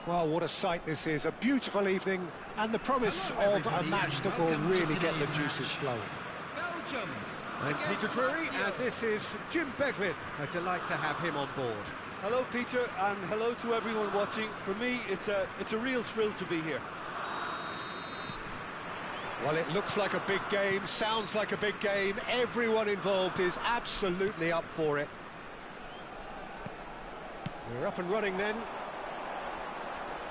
Well, what a sight this is. A beautiful evening and the promise of a match that will really get the juices flowing. Belgium. I'm Peter Drury, and this is Jim Beglin. A delight to have him on board. Hello, Peter, and hello to everyone watching. For me, it's a real thrill to be here. Well, it looks like a big game, sounds like a big game. Everyone involved is absolutely up for it. We're up and running then.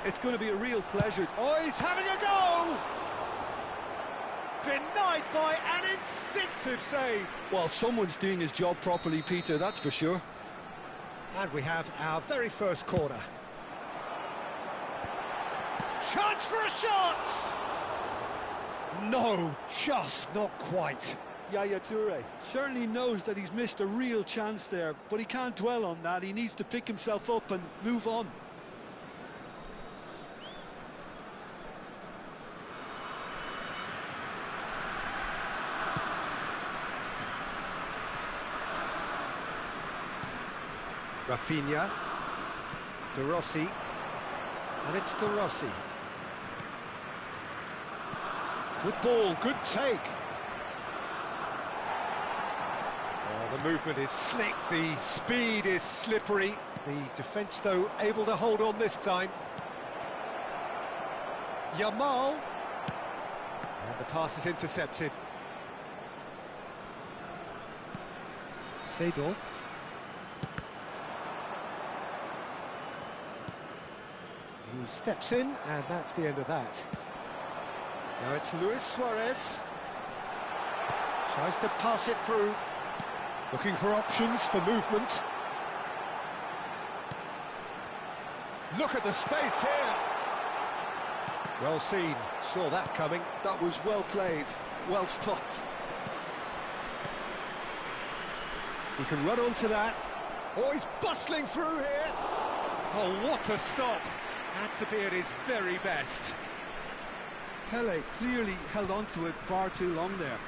It's going to be a real pleasure. Oh, he's having a go! Denied by an instinctive save. Well, someone's doing his job properly, Peter, that's for sure. And we have our very first corner. Chance for a shot! No, just not quite. Yaya Toure certainly knows that he's missed a real chance there, but he can't dwell on that. He needs to pick himself up and move on. Rafinha, De Rossi, and it's De Rossi. Good ball, good take. Oh, the movement is slick, the speed is slippery. The defence, though, able to hold on this time. Yamal. And the pass is intercepted. Seedorf. He steps in, and that's the end of that. Now it's Luis Suarez. Tries to pass it through. Looking for options for movement. Look at the space here. Well seen, saw that coming. That was well played, well stopped. He can run onto that. Oh, he's bustling through here. Oh, what a stop. Had to be at his very best. Pele clearly held on to it far too long there.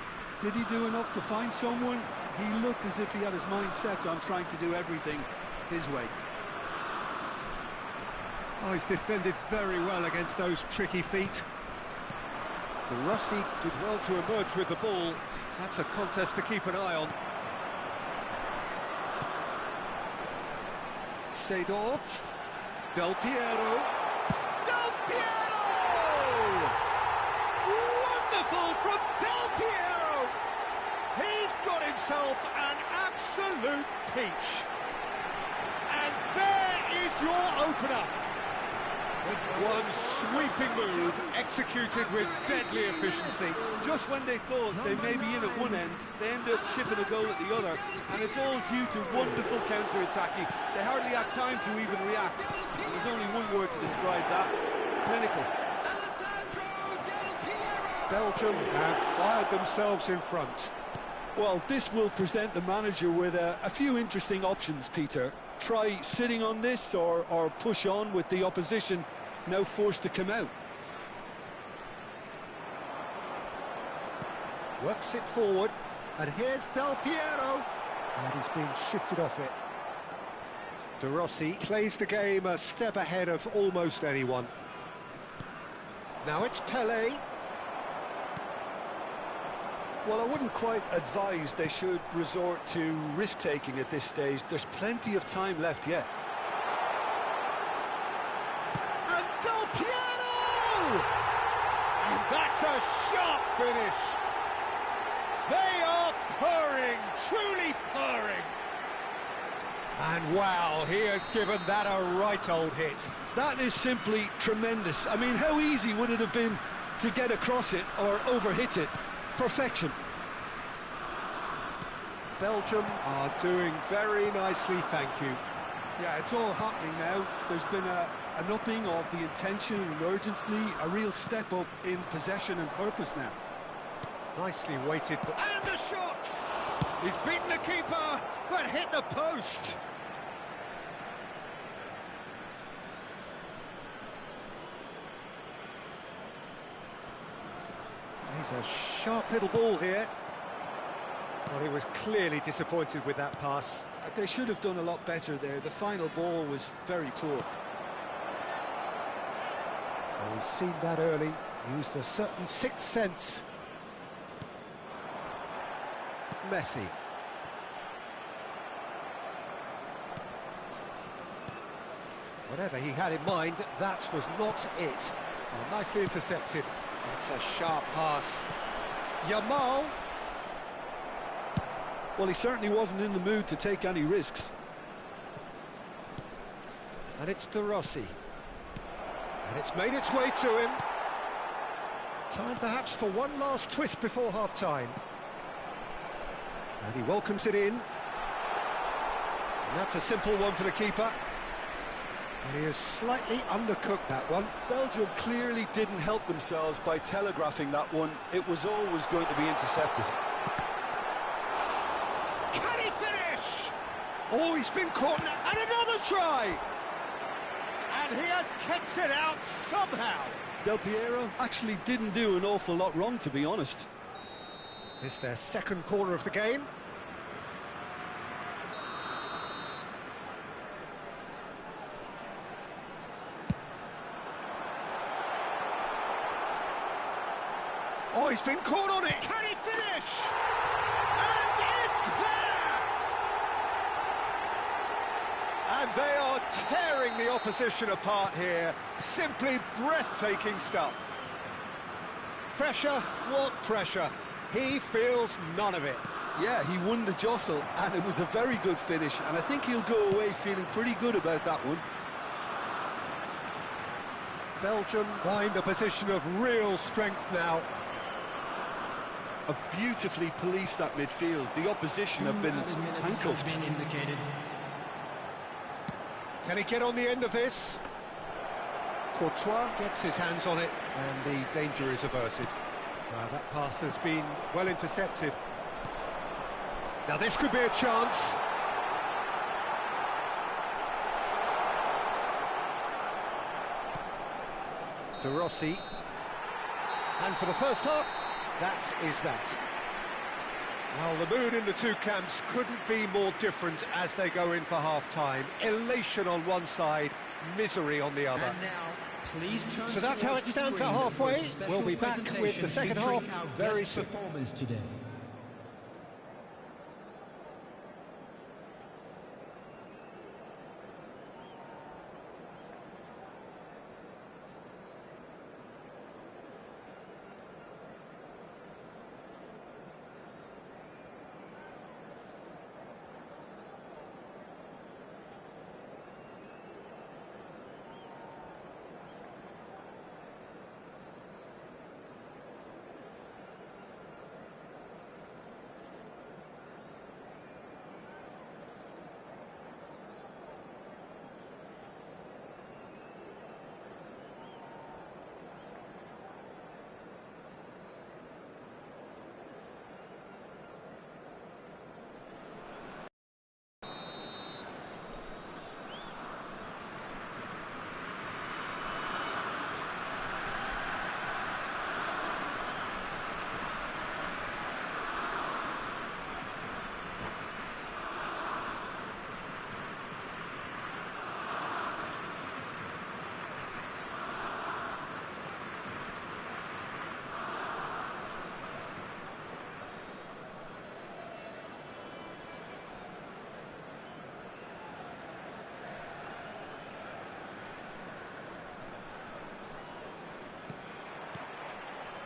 Did he do enough to find someone? He looked as if he had his mind set on trying to do everything his way. Oh, he's defended very well against those tricky feet. De Rossi did well to emerge with the ball. That's a contest to keep an eye on. Seedorf. Del Piero. Del Piero! Wonderful from Del Piero! He's got himself an absolute peach. And there is your opener. One sweeping move, executed with deadly efficiency. Just when they thought they may be in at one end, they end up shipping a goal at the other, and it's all due to wonderful counter-attacking. They hardly had time to even react, and there's only one word to describe that: clinical. Belgium have fired themselves in front. Well, this will present the manager with a few interesting options, Peter. Try sitting on this or push on with the opposition now forced to come out. Works it forward, and here's Del Piero. And he's been shifted off it. De Rossi plays the game a step ahead of almost anyone. Now it's Pele. Well, I wouldn't quite advise they should resort to risk-taking at this stage. There's plenty of time left yet. And Del Piero! And that's a sharp finish. They are purring, truly purring. And wow, he has given that a right old hit. That is simply tremendous. I mean, how easy would it have been to get across it or overhit it? Perfection. Belgium are doing very nicely, thank you. Yeah, it's all happening now. There's been an upping of the intention and urgency, a real step up in possession and purpose now. Nicely weighted. And the shot! He's beaten the keeper, but hit the post. He's a sharp little ball here. Well, he was clearly disappointed with that pass. They should have done a lot better there. The final ball was very poor. Oh, he's seen that early, used a certain sixth sense. Messi. Whatever he had in mind, that was not it. Oh, nicely intercepted. It's a sharp pass. Yamal. Well, he certainly wasn't in the mood to take any risks. And it's De Rossi. And it's made its way to him. Time perhaps for one last twist before half-time. And he welcomes it in. And that's a simple one for the keeper. And he has slightly undercooked that one. Belgium clearly didn't help themselves by telegraphing that one. It was always going to be intercepted. Can he finish? Oh, he's been caught. And another try! And he has kept it out somehow. Del Piero actually didn't do an awful lot wrong, to be honest. It's their second corner of the game. Oh, he's been caught on it! Can he finish? And it's there! And they are tearing the opposition apart here. Simply breathtaking stuff. Pressure? What pressure? He feels none of it. Yeah, he won the jostle, and it was a very good finish, and I think he'll go away feeling pretty good about that one. Belgium find a position of real strength now. Have beautifully policed that midfield. The opposition have been handcuffed. Can he get on the end of this? Courtois gets his hands on it, and the danger is averted. That pass has been well intercepted. Now this could be a chance. De Rossi. And for the first half, that is that. Well, the mood in the two camps couldn't be more different as they go in for half-time. Elation on one side, misery on the other. So that's how it stands at halfway. We'll be back with the second half very soon.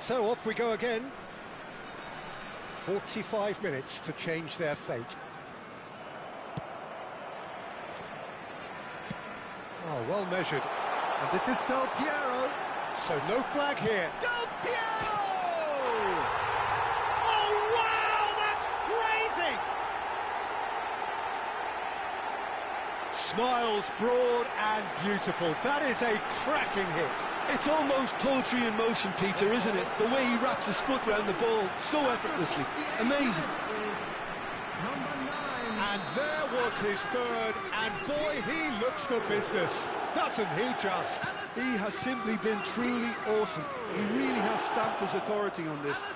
So off we go again. 45 minutes to change their fate. Oh, well measured. And this is Del Piero. So no flag here. Del Piero! Oh, wow, that's crazy! Smiles broad and beautiful. That is a cracking hit. It's almost poetry in motion, Peter, isn't it? The way he wraps his foot round the ball so effortlessly. Amazing. And there was his third, and boy, he looks the business, doesn't he just? He has simply been truly awesome. He really has stamped his authority on this.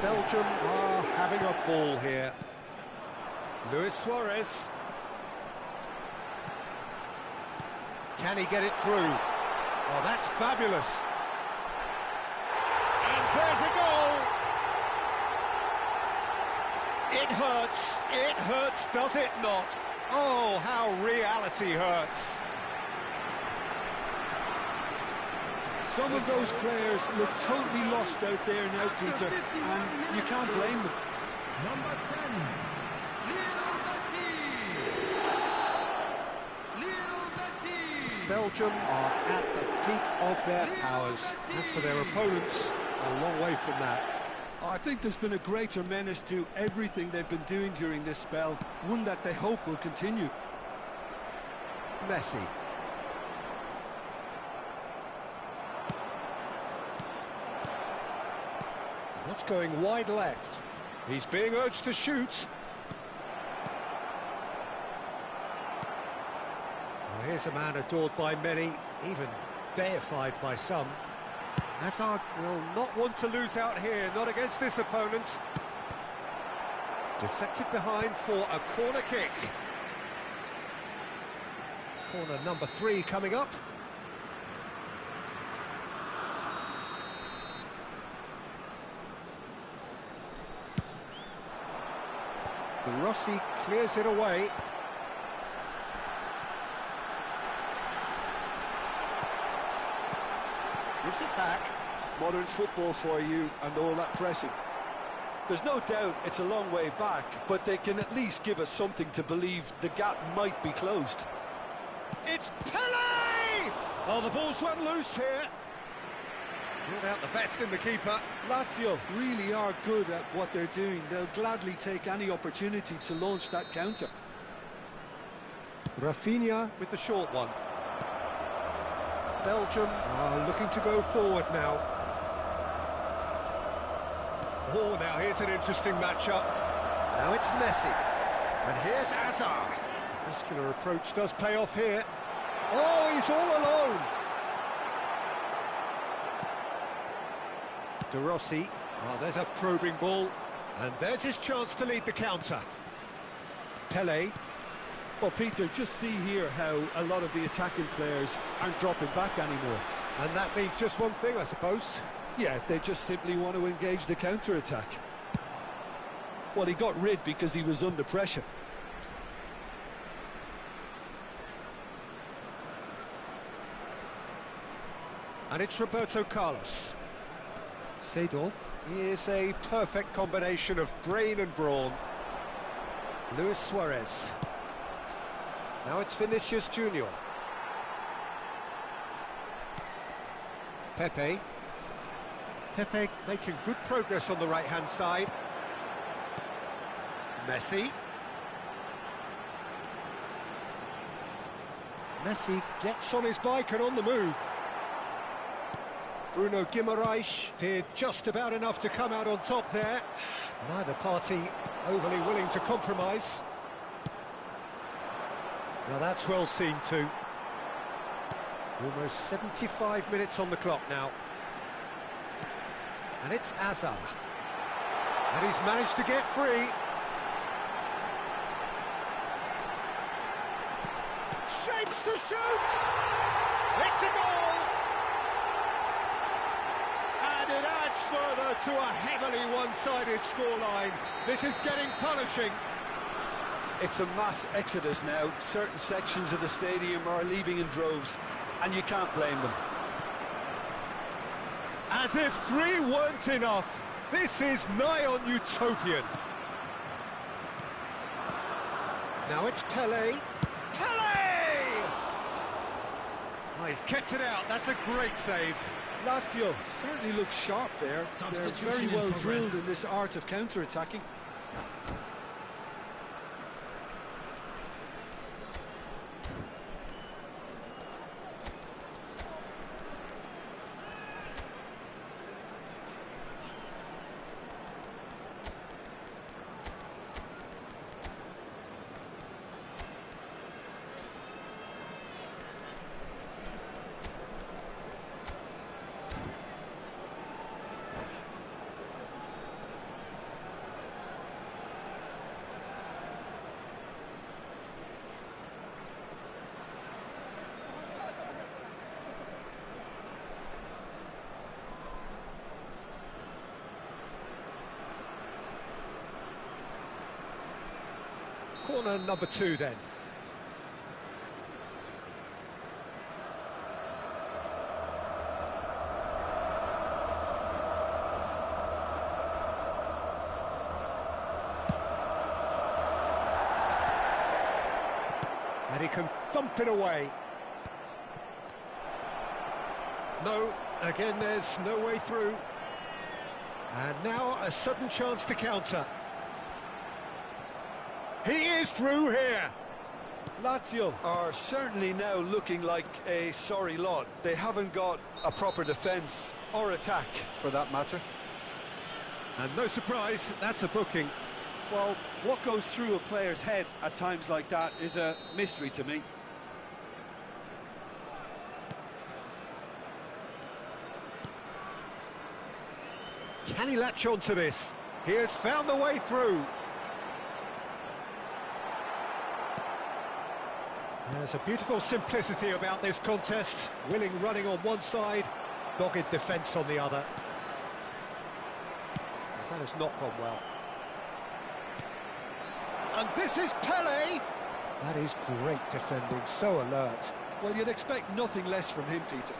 Belgium are having a ball here. Luis Suarez. Can he get it through? Oh, that's fabulous. And there's a goal. It hurts, does it not? Oh, how reality hurts. Some of those players look totally lost out there now, Peter, and you can't blame them. Number 10, Lionel Messi. Belgium are at the peak of their powers. As for their opponents, a long way from that. I think there's been a greater menace to everything they've been doing during this spell, one that they hope will continue. Messi. That's going wide left. He's being urged to shoot. Well, here's a man adored by many, even deified by some. Hazard will not want to lose out here, not against this opponent. Deflected behind for a corner kick. Corner number 3 coming up. De Rossi clears it away. Gives it back. Modern football for you and all that pressing. There's no doubt it's a long way back, but they can at least give us something to believe the gap might be closed. It's Pele! Oh, the ball's run loose here. Brought out the best in the keeper. Lazio really are good at what they're doing. They'll gladly take any opportunity to launch that counter. Rafinha with the short one. Belgium are looking to go forward now. Oh, now here's an interesting matchup. Now it's Messi. And here's Hazard. Muscular approach does pay off here. Oh, he's all alone. De Rossi. Oh, there's a probing ball. And there's his chance to lead the counter. Pele. Well, Peter, just see here how a lot of the attacking players aren't dropping back anymore. And that means just one thing, I suppose. Yeah, they just simply want to engage the counter-attack. Well, he got rid because he was under pressure. And it's Roberto Carlos. Seedorf is a perfect combination of brain and brawn. Luis Suarez. Now it's Vinicius Junior. Pepe. Pepe making good progress on the right-hand side. Messi. Messi gets on his bike and on the move. Bruno Guimaraes did just about enough to come out on top there. Neither party overly willing to compromise. Now that's well seen too. Almost 75 minutes on the clock now. And it's Hazard. And he's managed to get free. Shapes to shoot! It's a goal! And it adds further to a heavily one-sided scoreline. This is getting punishing. It's a mass exodus now. Certain sections of the stadium are leaving in droves, and you can't blame them. As if 3 weren't enough, this is nigh on utopian. Now it's Pele. Pele! Oh, he's kept it out, that's a great save. Lazio certainly looks sharp there. They're very well drilled in this art of counter-attacking. Corner number 2 then. And he can thump it away. No, again there's no way through. And now a sudden chance to counter. He is through here. Lazio are certainly now looking like a sorry lot. They haven't got a proper defence or attack, for that matter. And no surprise, that's a booking. Well, what goes through a player's head at times like that is a mystery to me. Can he latch on to this? He has found the way through. There's a beautiful simplicity about this contest. Willing running on one side, dogged defence on the other. That has not gone well. And this is Pele. That is great defending, so alert. Well, you'd expect nothing less from him, Tita.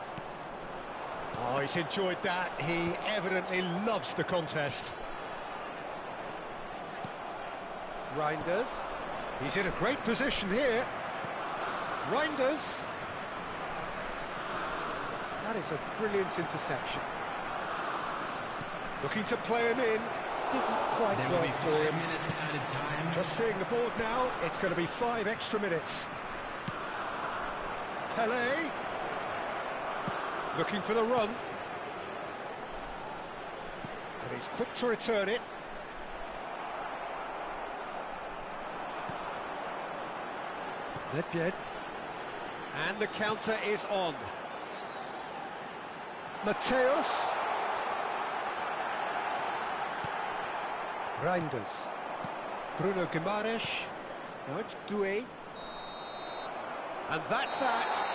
Oh, he's enjoyed that. He evidently loves the contest. Reinders. He's in a great position here. Reinders. That is a brilliant interception. Looking to play him in. Didn't quite work for him. Just seeing the board now, it's going to be 5 extra minutes. Pele. Looking for the run. And he's quick to return it. Nedved. And the counter is on. Mateus. Reinders. Bruno Guimaraes. Now it's Doué. And that's that.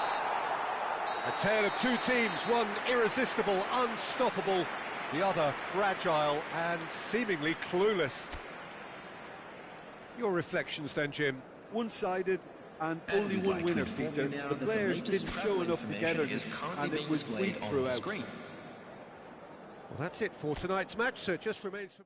A tale of two teams, one irresistible, unstoppable, the other fragile and seemingly clueless. Your reflections then, Jim? One-sided and only one winner, Peter. The players didn't show enough togetherness and it was weak throughout. Well, that's it for tonight's match, so it just remains for...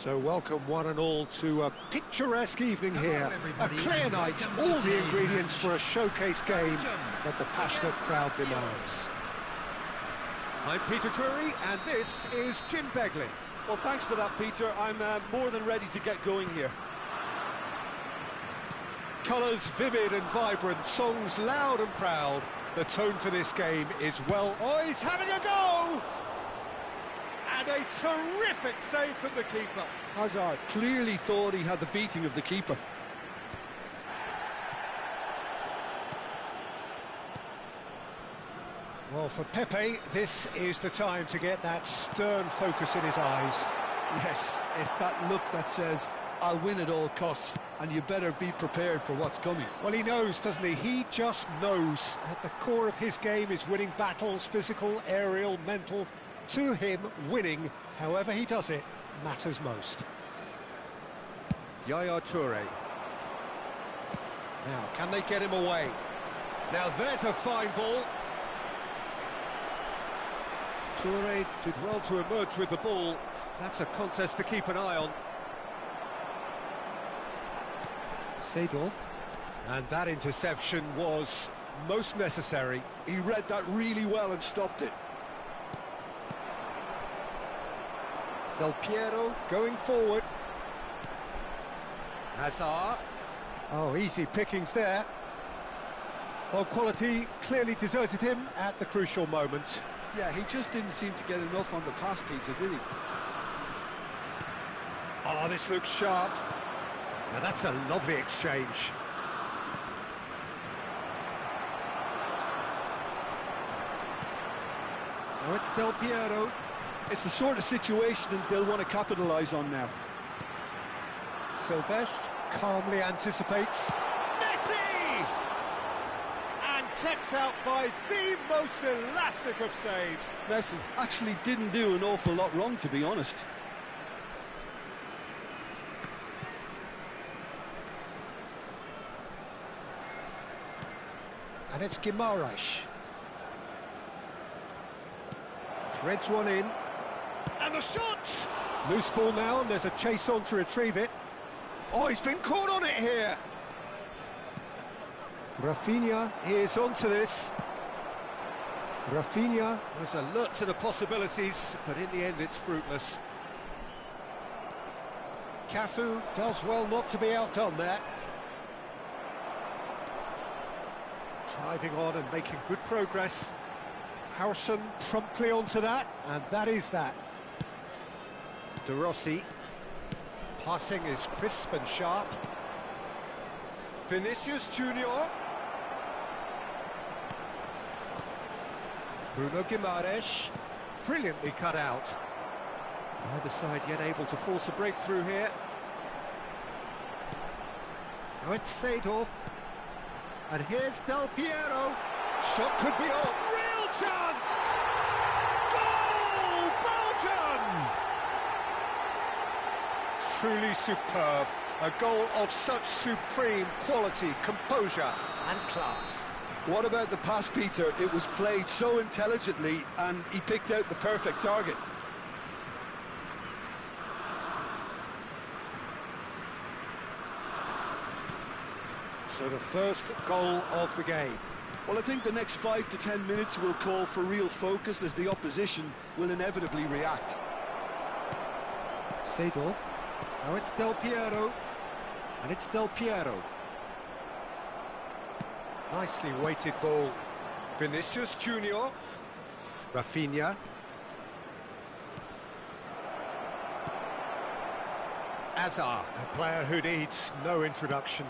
So welcome one and all to a picturesque evening here. A clear night, all the ingredients for a showcase game that the passionate crowd demands. I'm Peter Drury, and this is Jim Beglin. Well, thanks for that, Peter. I'm more than ready to get going here. Colours vivid and vibrant, songs loud and proud. The tone for this game is well... Oh, he's having a go! And a terrific save from the keeper. Hazard clearly thought he had the beating of the keeper. Well, for Pepe, this is the time to get that stern focus in his eyes. Yes, it's that look that says, I'll win at all costs, and you better be prepared for what's coming. Well, he knows, doesn't he? He just knows. At the core of his game is winning battles, physical, aerial, mental. To him, winning, however he does it, matters most. Yaya Toure. Now, can they get him away? Now, there's a fine ball. Toure did well to emerge with the ball. That's a contest to keep an eye on. Seedorf. And that interception was most necessary. He read that really well and stopped it. Del Piero going forward. Hazard. Oh, easy pickings there. Well, quality clearly deserted him at the crucial moment. Yeah, he just didn't seem to get enough on the pass, Peter, did he? Oh, this looks sharp. Now that's a lovely exchange. Now it's Del Piero. It's the sort of situation they'll want to capitalise on now. Silvestre calmly anticipates. Messi! And kept out by the most elastic of saves. Messi actually didn't do an awful lot wrong, to be honest. And it's Guimaraes. Threads one in. And the shot! Loose ball now, and there's a chase on to retrieve it. Oh, he's been caught on it here. Rafinha is onto this. Rafinha was alert to the possibilities, but in the end it's fruitless. Cafu does well not to be outdone there. Driving on and making good progress. Harrison promptly onto that, and that is that. De Rossi. Passing is crisp and sharp. Vinicius Junior. Bruno Guimaraes. Brilliantly cut out. Neither side yet able to force a breakthrough here. Now it's Seedorf. And here's Del Piero. Shot could be on. Real chance! Goal, Belgium! Truly superb. A goal of such supreme quality, composure and class. What about the pass, Peter? It was played so intelligently, and he picked out the perfect target. So the first goal of the game. Well, I think the next 5 to 10 minutes will call for real focus, as the opposition will inevitably react. Seedorf. Now it's Del Piero. And it's Del Piero. Nicely weighted ball. Vinicius Junior. Rafinha. Hazard, a player who needs no introduction.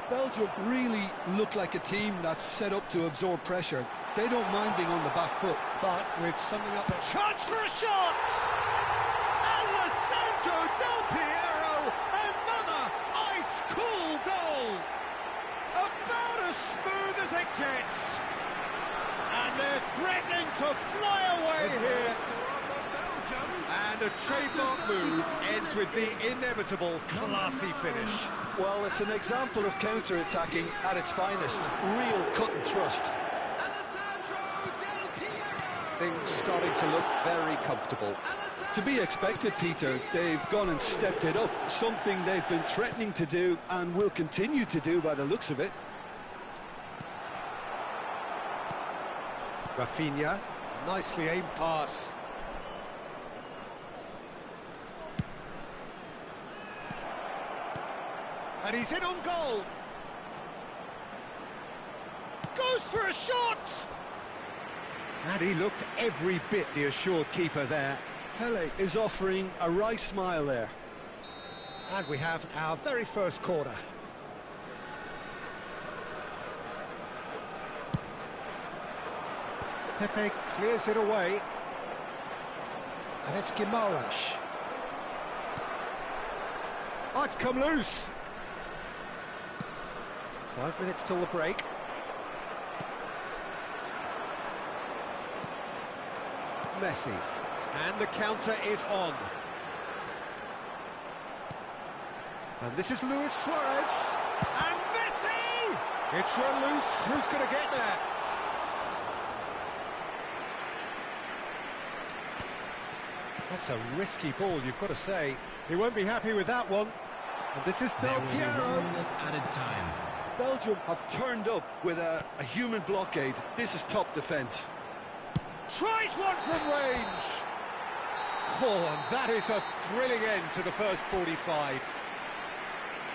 Belgium really look like a team that's set up to absorb pressure. They don't mind being on the back foot. But with something up there. Chance for a shot! Alessandro Del Piero, another ice-cool goal! About as smooth as it gets. And they're threatening to fly away here. And a trademark move ends with the inevitable classy finish. Well, it's an example of counter-attacking at its finest. Real cut and thrust. Things starting to look very comfortable. To be expected, Peter. They've gone and stepped it up, something they've been threatening to do and will continue to do by the looks of it. Rafinha, nicely aimed pass. And he's in on goal. Goes for a shot! And he looked every bit the assured keeper there. Pele is offering a right smile there. And we have our very first corner. Pepe clears it away. And it's Guimaraes. Oh, it's come loose. 5 minutes till the break. Messi. And the counter is on. And this is Luis Suarez. And Messi! It's run loose. Who's going to get there? That's a risky ball, you've got to say. He won't be happy with that one. And this is Del Piero. Added time. Belgium have turned up with a human blockade. This is top defence. Tries one from range. Oh, and that is a thrilling end to the first 45.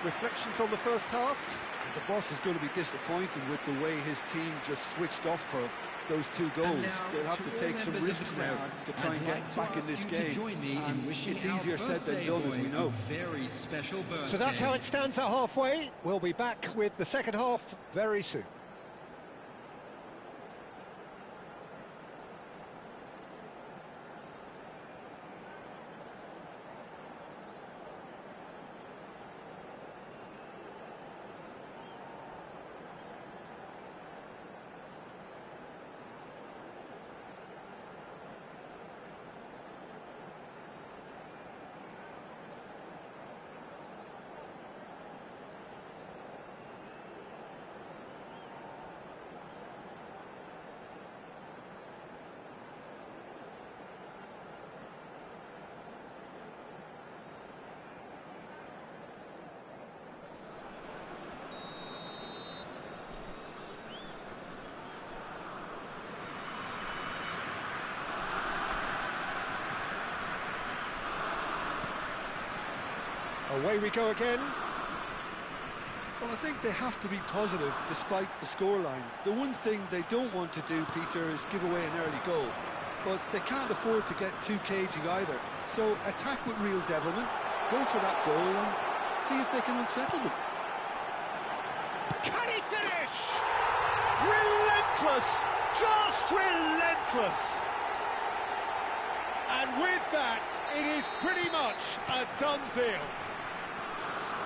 Reflections on the first half? The boss is going to be disappointed with the way his team just switched off for those 2 goals. They'll have to take some risks now to try and get back in this game. And it's easier said than done, as we know. So that's how it stands at halfway. We'll be back with the second half very soon. Away we go again. Well, I think they have to be positive despite the scoreline. The one thing they don't want to do, Peter, is give away an early goal. But they can't afford to get too cagey either. So attack with real devilment, go for that goal and see if they can unsettle them. Can he finish? Relentless! Just relentless! And with that, it is pretty much a done deal.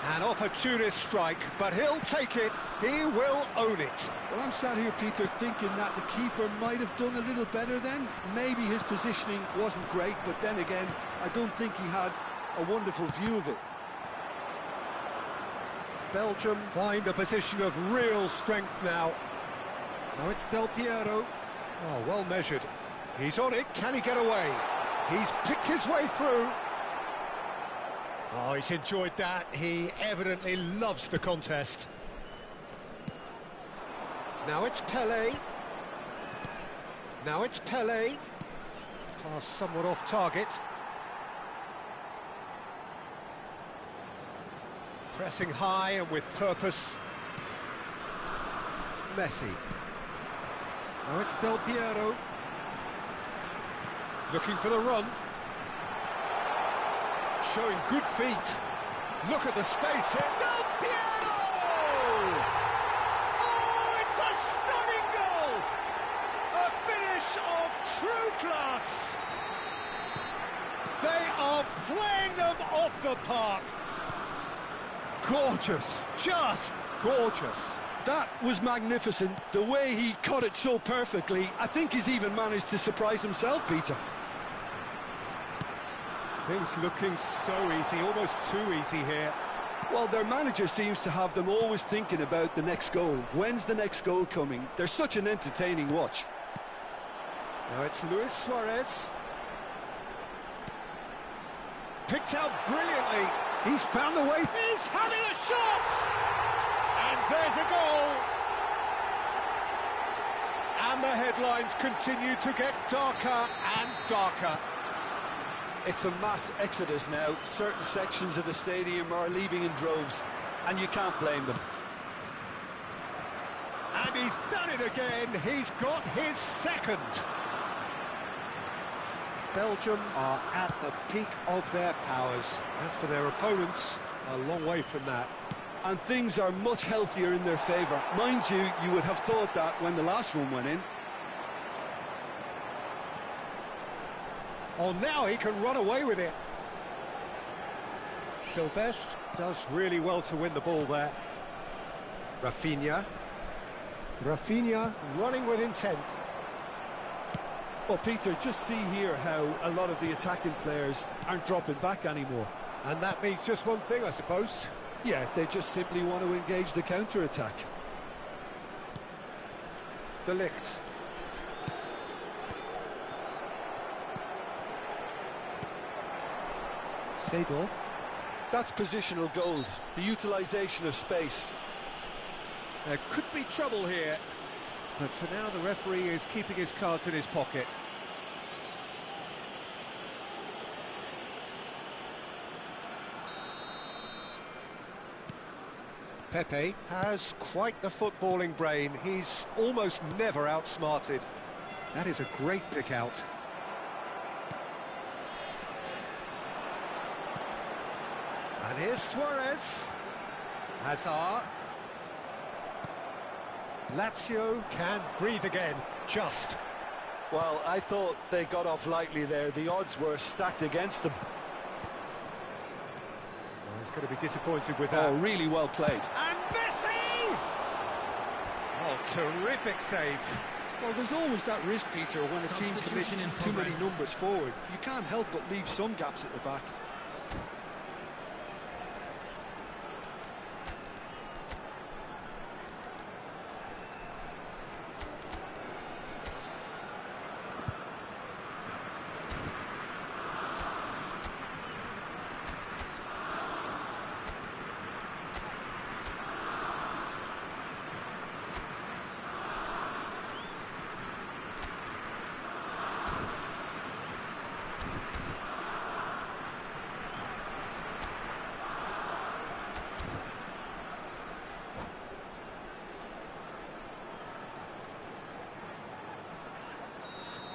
An opportunist strike, but he'll take it. He will own it. Well, I'm sat here, Peter, thinking that the keeper might have done a little better then. Maybe his positioning wasn't great, but then again, I don't think he had a wonderful view of it. Belgium find a position of real strength now. Now it's Del Piero. Oh, well measured. He's on it. Can he get away? He's picked his way through. Oh, he's enjoyed that. He evidently loves the contest. Now it's Pele. Now it's Pele. Pass somewhat off target. Pressing high and with purpose. Messi. Now it's Del Piero. Looking for the run. Showing good feet. Look at the space here. Del Piero! Oh, it's a stunning goal! A finish of true class. They are playing them off the park. Gorgeous, just gorgeous. That was magnificent. The way he caught it so perfectly, I think he's even managed to surprise himself, Peter. Things looking so easy, almost too easy here. Well, their manager seems to have them always thinking about the next goal. When's the next goal coming? They're such an entertaining watch. Now it's Luis Suarez. Picked out brilliantly. He's found the way. He's having a shot! And there's a goal! And the headlines continue to get darker and darker. It's a mass exodus now. Certain sections of the stadium are leaving in droves, and you can't blame them. And he's done it again. He's got his second. Belgium are at the peak of their powers. As for their opponents, a long way from that. And things are much healthier in their favour. Mind you, you would have thought that when the last one went in. Oh, now he can run away with it. Silvestre does really well to win the ball there. Rafinha running with intent. Well, Peter, just see here how a lot of the attacking players aren't dropping back anymore. And that means just one thing, I suppose. Yeah, they just simply want to engage the counter-attack. De Ligt. Seedorf. That's positional gold, the utilisation of space. There could be trouble here, but for now the referee is keeping his cards in his pocket. Pepe has quite the footballing brain. He's almost never outsmarted. That is a great pick out. And here's Suarez. Hazard. Lazio can breathe again, just. Well, I thought they got off lightly there. The odds were stacked against them. Well, he's going to be disappointed with that. Oh, really well played. And Messi! Oh, terrific save. Well, there's always that risk, Peter, when a team commits Substitution in too many progress. numbers forward. You can't help but leave some gaps at the back.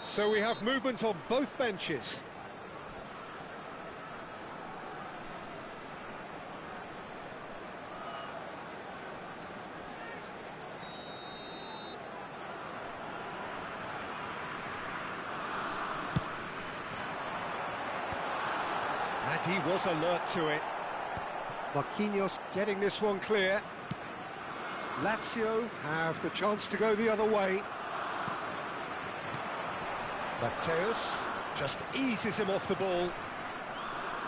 So we have movement on both benches. And he was alert to it. Marquinhos getting this one clear. Lazio have the chance to go the other way. Mateus just eases him off the ball.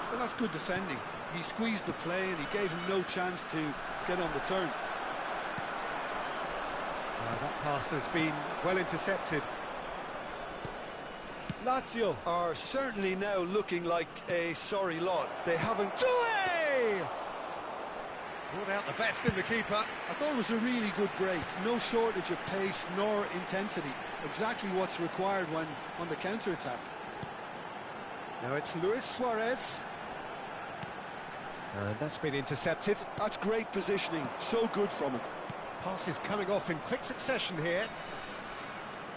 Well, that's good defending. He squeezed the play and he gave him no chance to get on the turn. That pass has been well intercepted. Lazio are certainly now looking like a sorry lot. They haven't... Doué! Brought out the best in the keeper. I thought it was a really good break. No shortage of pace nor intensity. Exactly what's required when on the counter-attack. Now it's Luis Suarez. And that's been intercepted. That's great positioning. So good from him. Passes coming off in quick succession here.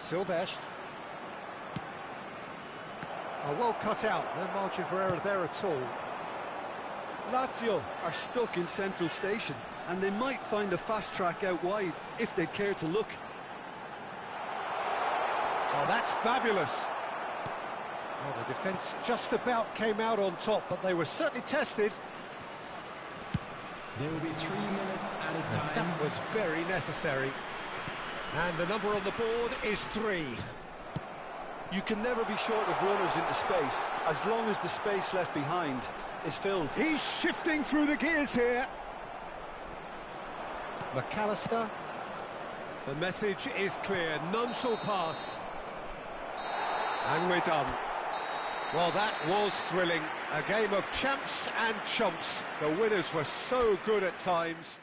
Silvestre. Oh, well cut out. No margin for error there at all. Lazio are stuck in central station and they might find a fast track out wide if they'd care to look. Oh, that's fabulous. Well, the defence just about came out on top, but they were certainly tested. There will be 3 minutes added time. That was very necessary. And the number on the board is 3. You can never be short of runners into space, as long as the space left behind is filled. He's shifting through the gears here. McAllister. The message is clear. None shall pass. And we're done. Well, that was thrilling. A game of champs and chumps. The winners were so good at times.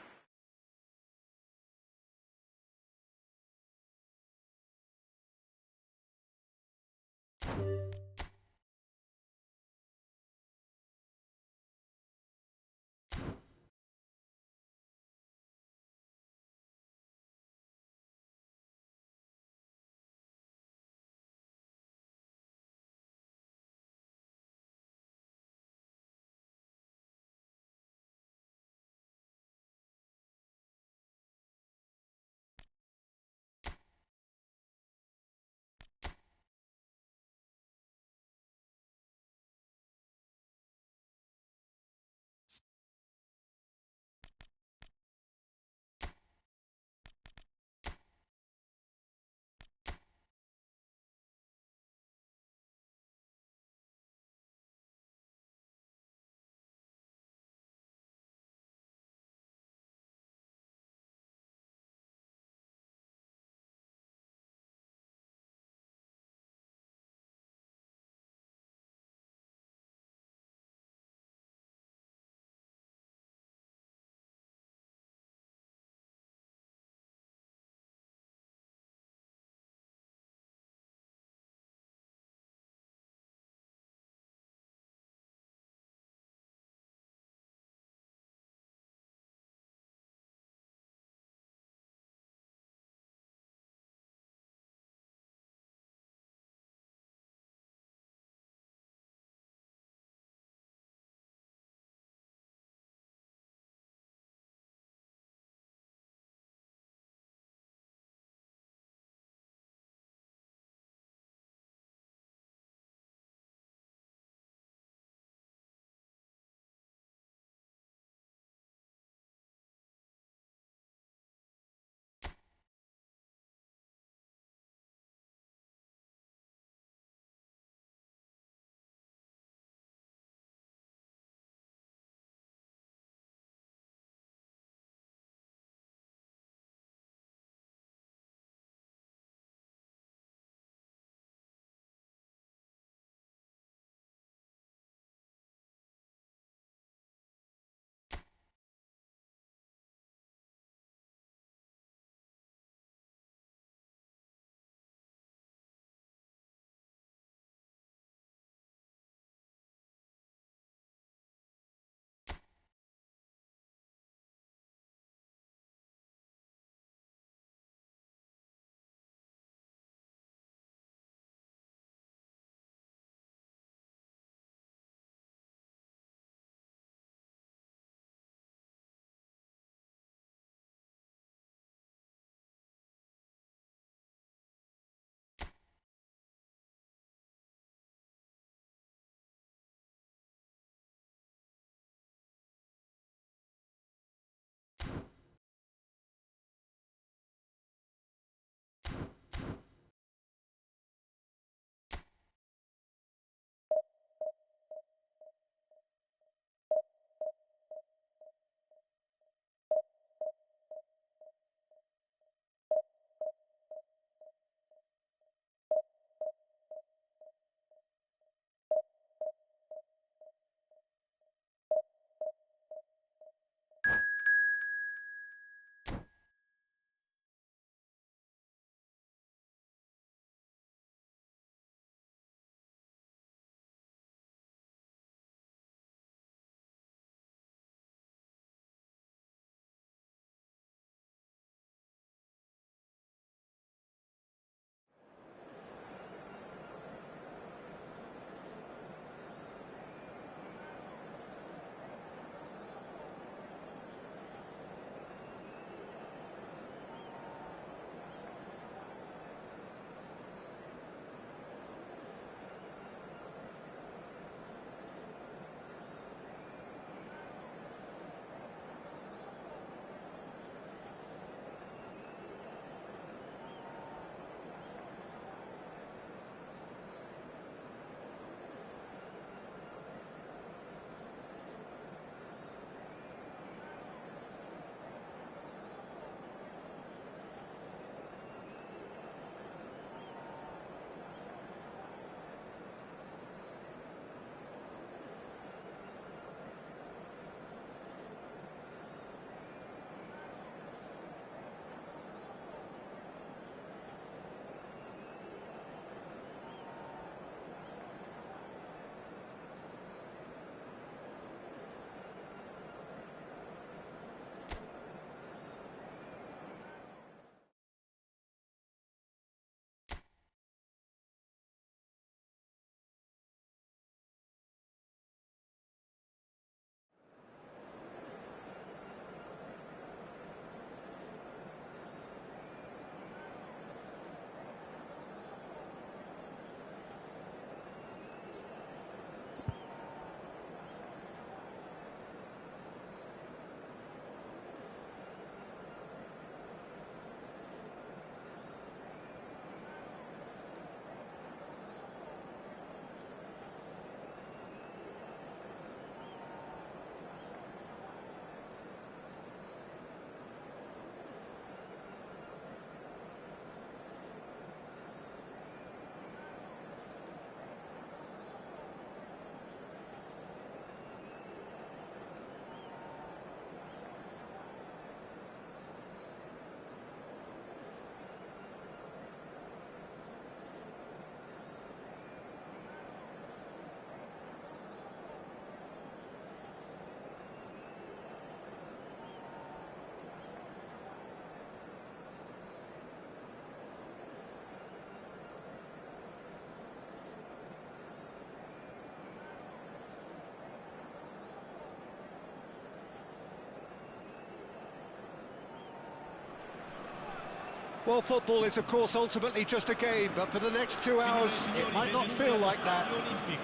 Well, football is, of course, ultimately just a game, but for the next 2 hours, it might not feel like that.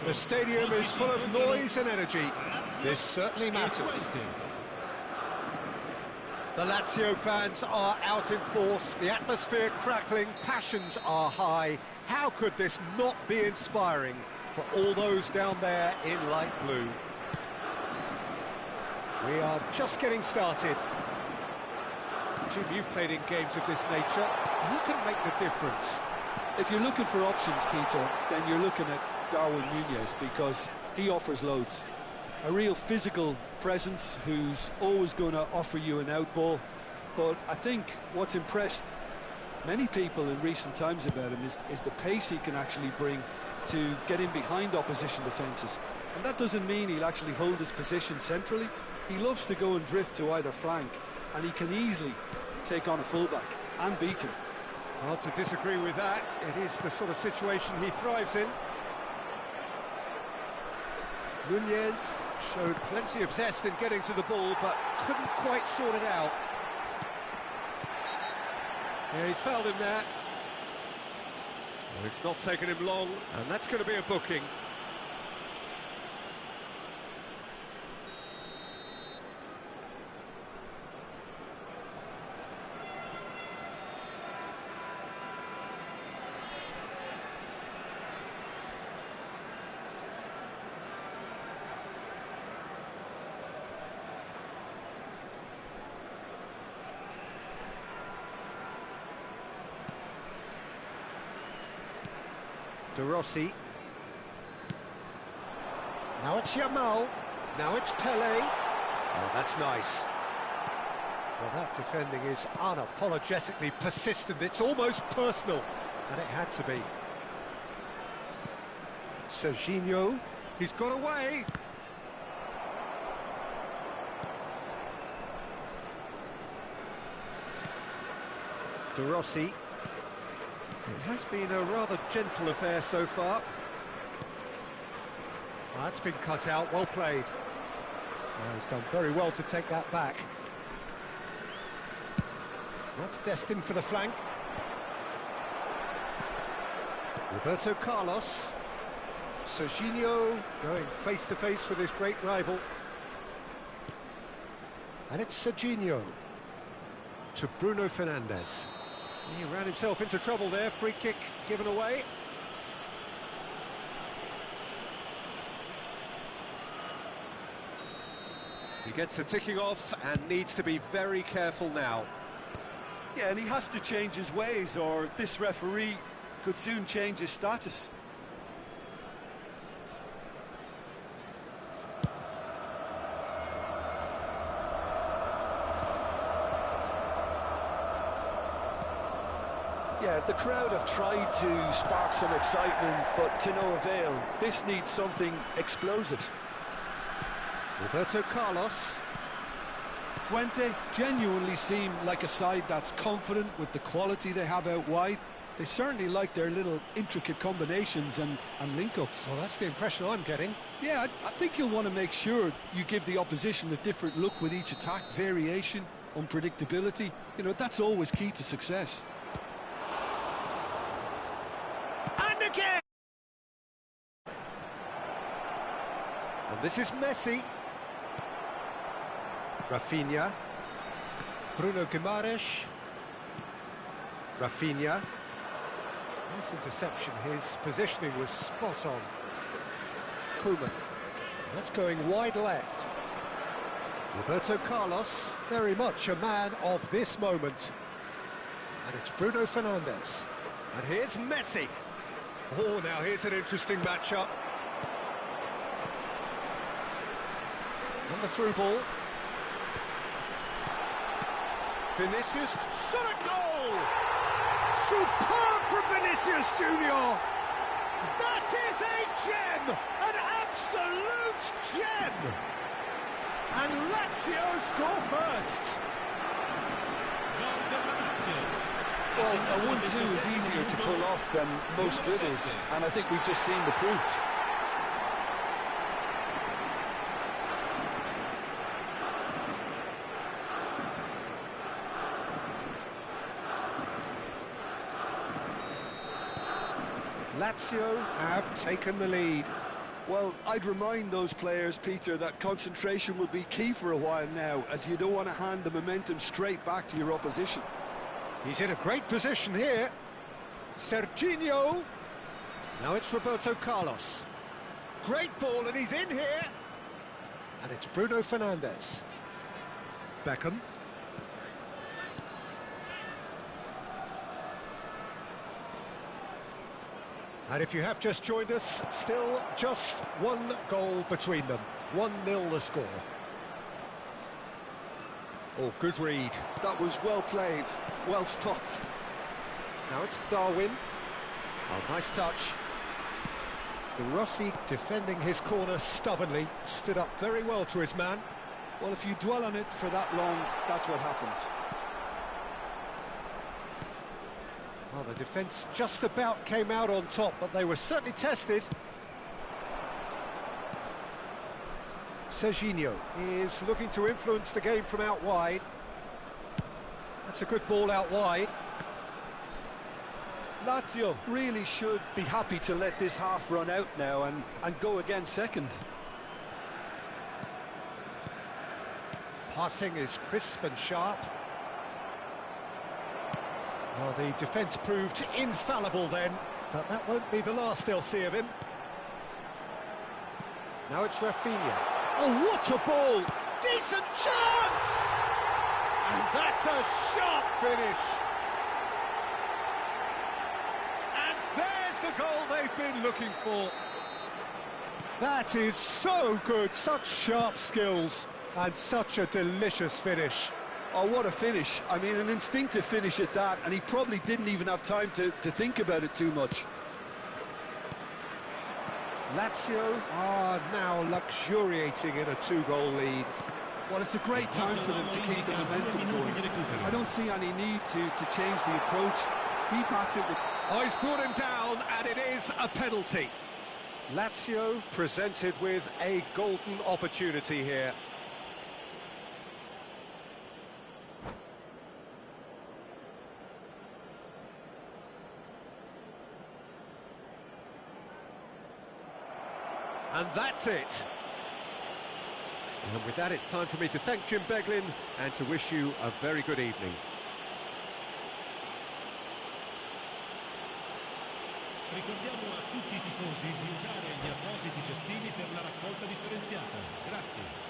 The stadium is full of noise and energy. This certainly matters. The Lazio fans are out in force, the atmosphere crackling, passions are high. How could this not be inspiring for all those down there in light blue? We are just getting started. Jim, you've played in games of this nature. Who can make the difference? If you're looking for options, Peter, then you're looking at Darwin Nunez, because he offers loads. A real physical presence who's always going to offer you an out ball. But I think what's impressed many people in recent times about him is the pace he can actually bring to get in behind opposition defences. And that doesn't mean he'll actually hold his position centrally. He loves to go and drift to either flank, and he can easily take on a fullback and beat him. Hard to disagree with that. It is the sort of situation he thrives in. Nunez showed plenty of zest in getting to the ball, but couldn't quite sort it out. Yeah, he's fouled him there. Well, it's not taken him long, and that's going to be a booking. De Rossi. Now it's Yamal. Now it's Pele. Oh, that's nice. Well, that defending is unapologetically persistent. It's almost personal, and it had to be. Serginho. He's got away. De Rossi. It has been a rather gentle affair so far. That's been cut out, well played. He's done very well to take that back. That's destined for the flank. Roberto Carlos. Serginho going face-to-face with his great rival. And it's Serginho to Bruno Fernandes. He ran himself into trouble there, free kick given away. He gets a ticking off and needs to be very careful now. Yeah, and he has to change his ways, or this referee could soon change his status. Yeah, the crowd have tried to spark some excitement, but to no avail. This needs something explosive. Roberto Carlos. Twente genuinely seem like a side that's confident with the quality they have out wide. They certainly like their little intricate combinations and link-ups. Well, that's the impression I'm getting. Yeah, I think you'll want to make sure you give the opposition a different look with each attack. Variation, unpredictability, you know, that's always key to success. And again! And this is Messi. Rafinha. Bruno Guimaraes. Rafinha. Nice interception. His positioning was spot on. Koeman. That's going wide left. Roberto Carlos, very much a man of this moment. And it's Bruno Fernandes. And here's Messi. Oh, now here's an interesting matchup. And the through ball. Vinicius, shot a goal! Superb from Vinicius Junior! That is a gem! An absolute gem! And Lazio score first! Well, a 1-2 is easier to pull off than most dribbles, and I think we've just seen the proof. Lazio have taken the lead. Well, I'd remind those players, Peter, that concentration will be key for a while now, as you don't want to hand the momentum straight back to your opposition. He's in a great position here. Serginho. Now it's Roberto Carlos. Great ball, and he's in here. And it's Bruno Fernandes. Beckham. And if you have just joined us, still just one goal between them. 1-0 the score. Oh, good read. That was well played, well stopped. Now it's Darwin. Oh, nice touch. De Rossi defending his corner stubbornly, stood up very well to his man. Well, if you dwell on it for that long, that's what happens. Well, the defence just about came out on top, but they were certainly tested. Serginho is looking to influence the game from out wide. That's a good ball out wide. Lazio really should be happy to let this half run out now and go again second. Passing is crisp and sharp. Well, the defence proved infallible then, but that won't be the last they'll see of him. Now it's Rafinha. Oh, what a ball! Decent chance! And that's a sharp finish. And there's the goal they've been looking for. That is so good, such sharp skills, and such a delicious finish. Oh, what a finish. I mean, an instinctive finish at that, and he probably didn't even have time to think about it too much. Lazio are now luxuriating in a 2-goal lead. Well, it's a great time for them to keep the momentum going. I don't see any need to change the approach. Keep at it with... Oh, he's brought him down, and it is a penalty. Lazio presented with a golden opportunity here. And that's it. And with that, it's time for me to thank Jim Beglin and to wish you a very good evening. Ricordiamo a tutti i tifosi di usare gli appositi cestini per la raccolta differenziata. Grazie.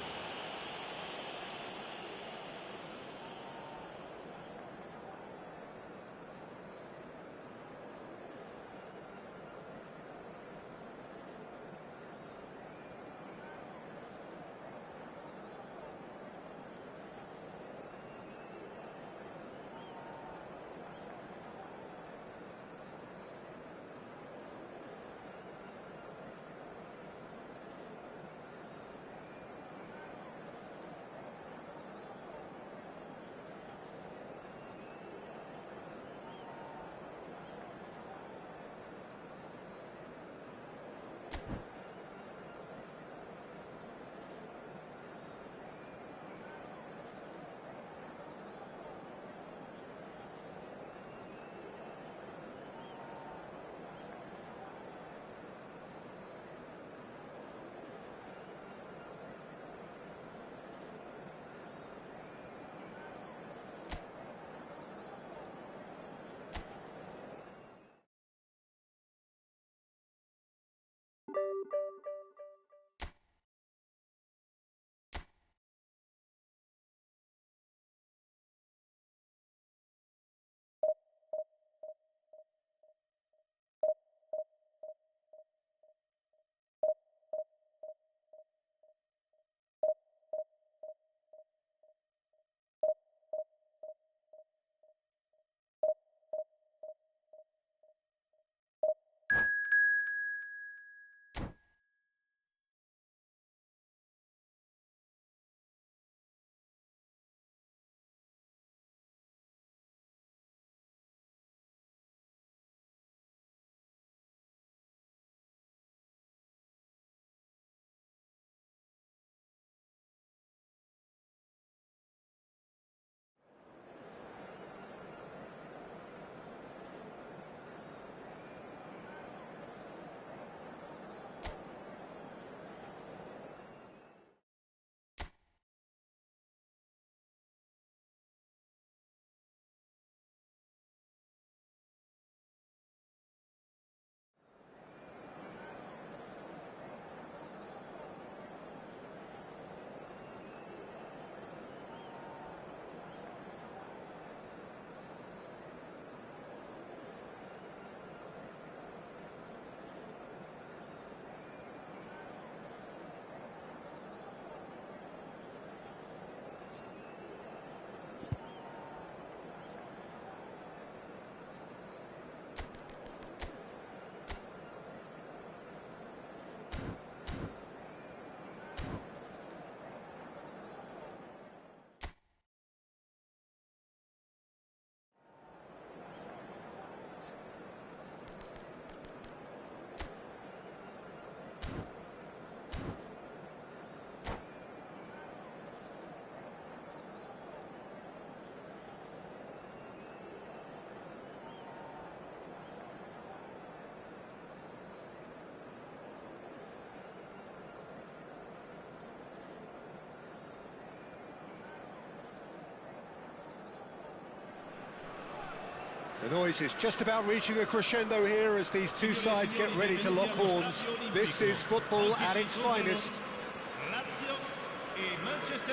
The noise is just about reaching a crescendo here as these two sides get ready to lock horns. This is football at its finest.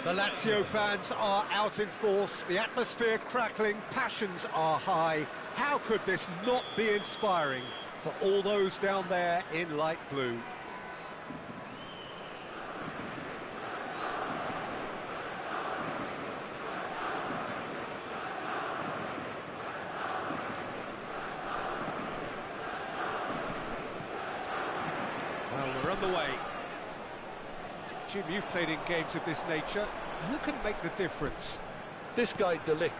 The Lazio fans are out in force, the atmosphere crackling, passions are high. How could this not be inspiring for all those down there in light blue? Well, we're on the way. Jim, you've played in games of this nature. Who can make the difference? This guy, De Ligt,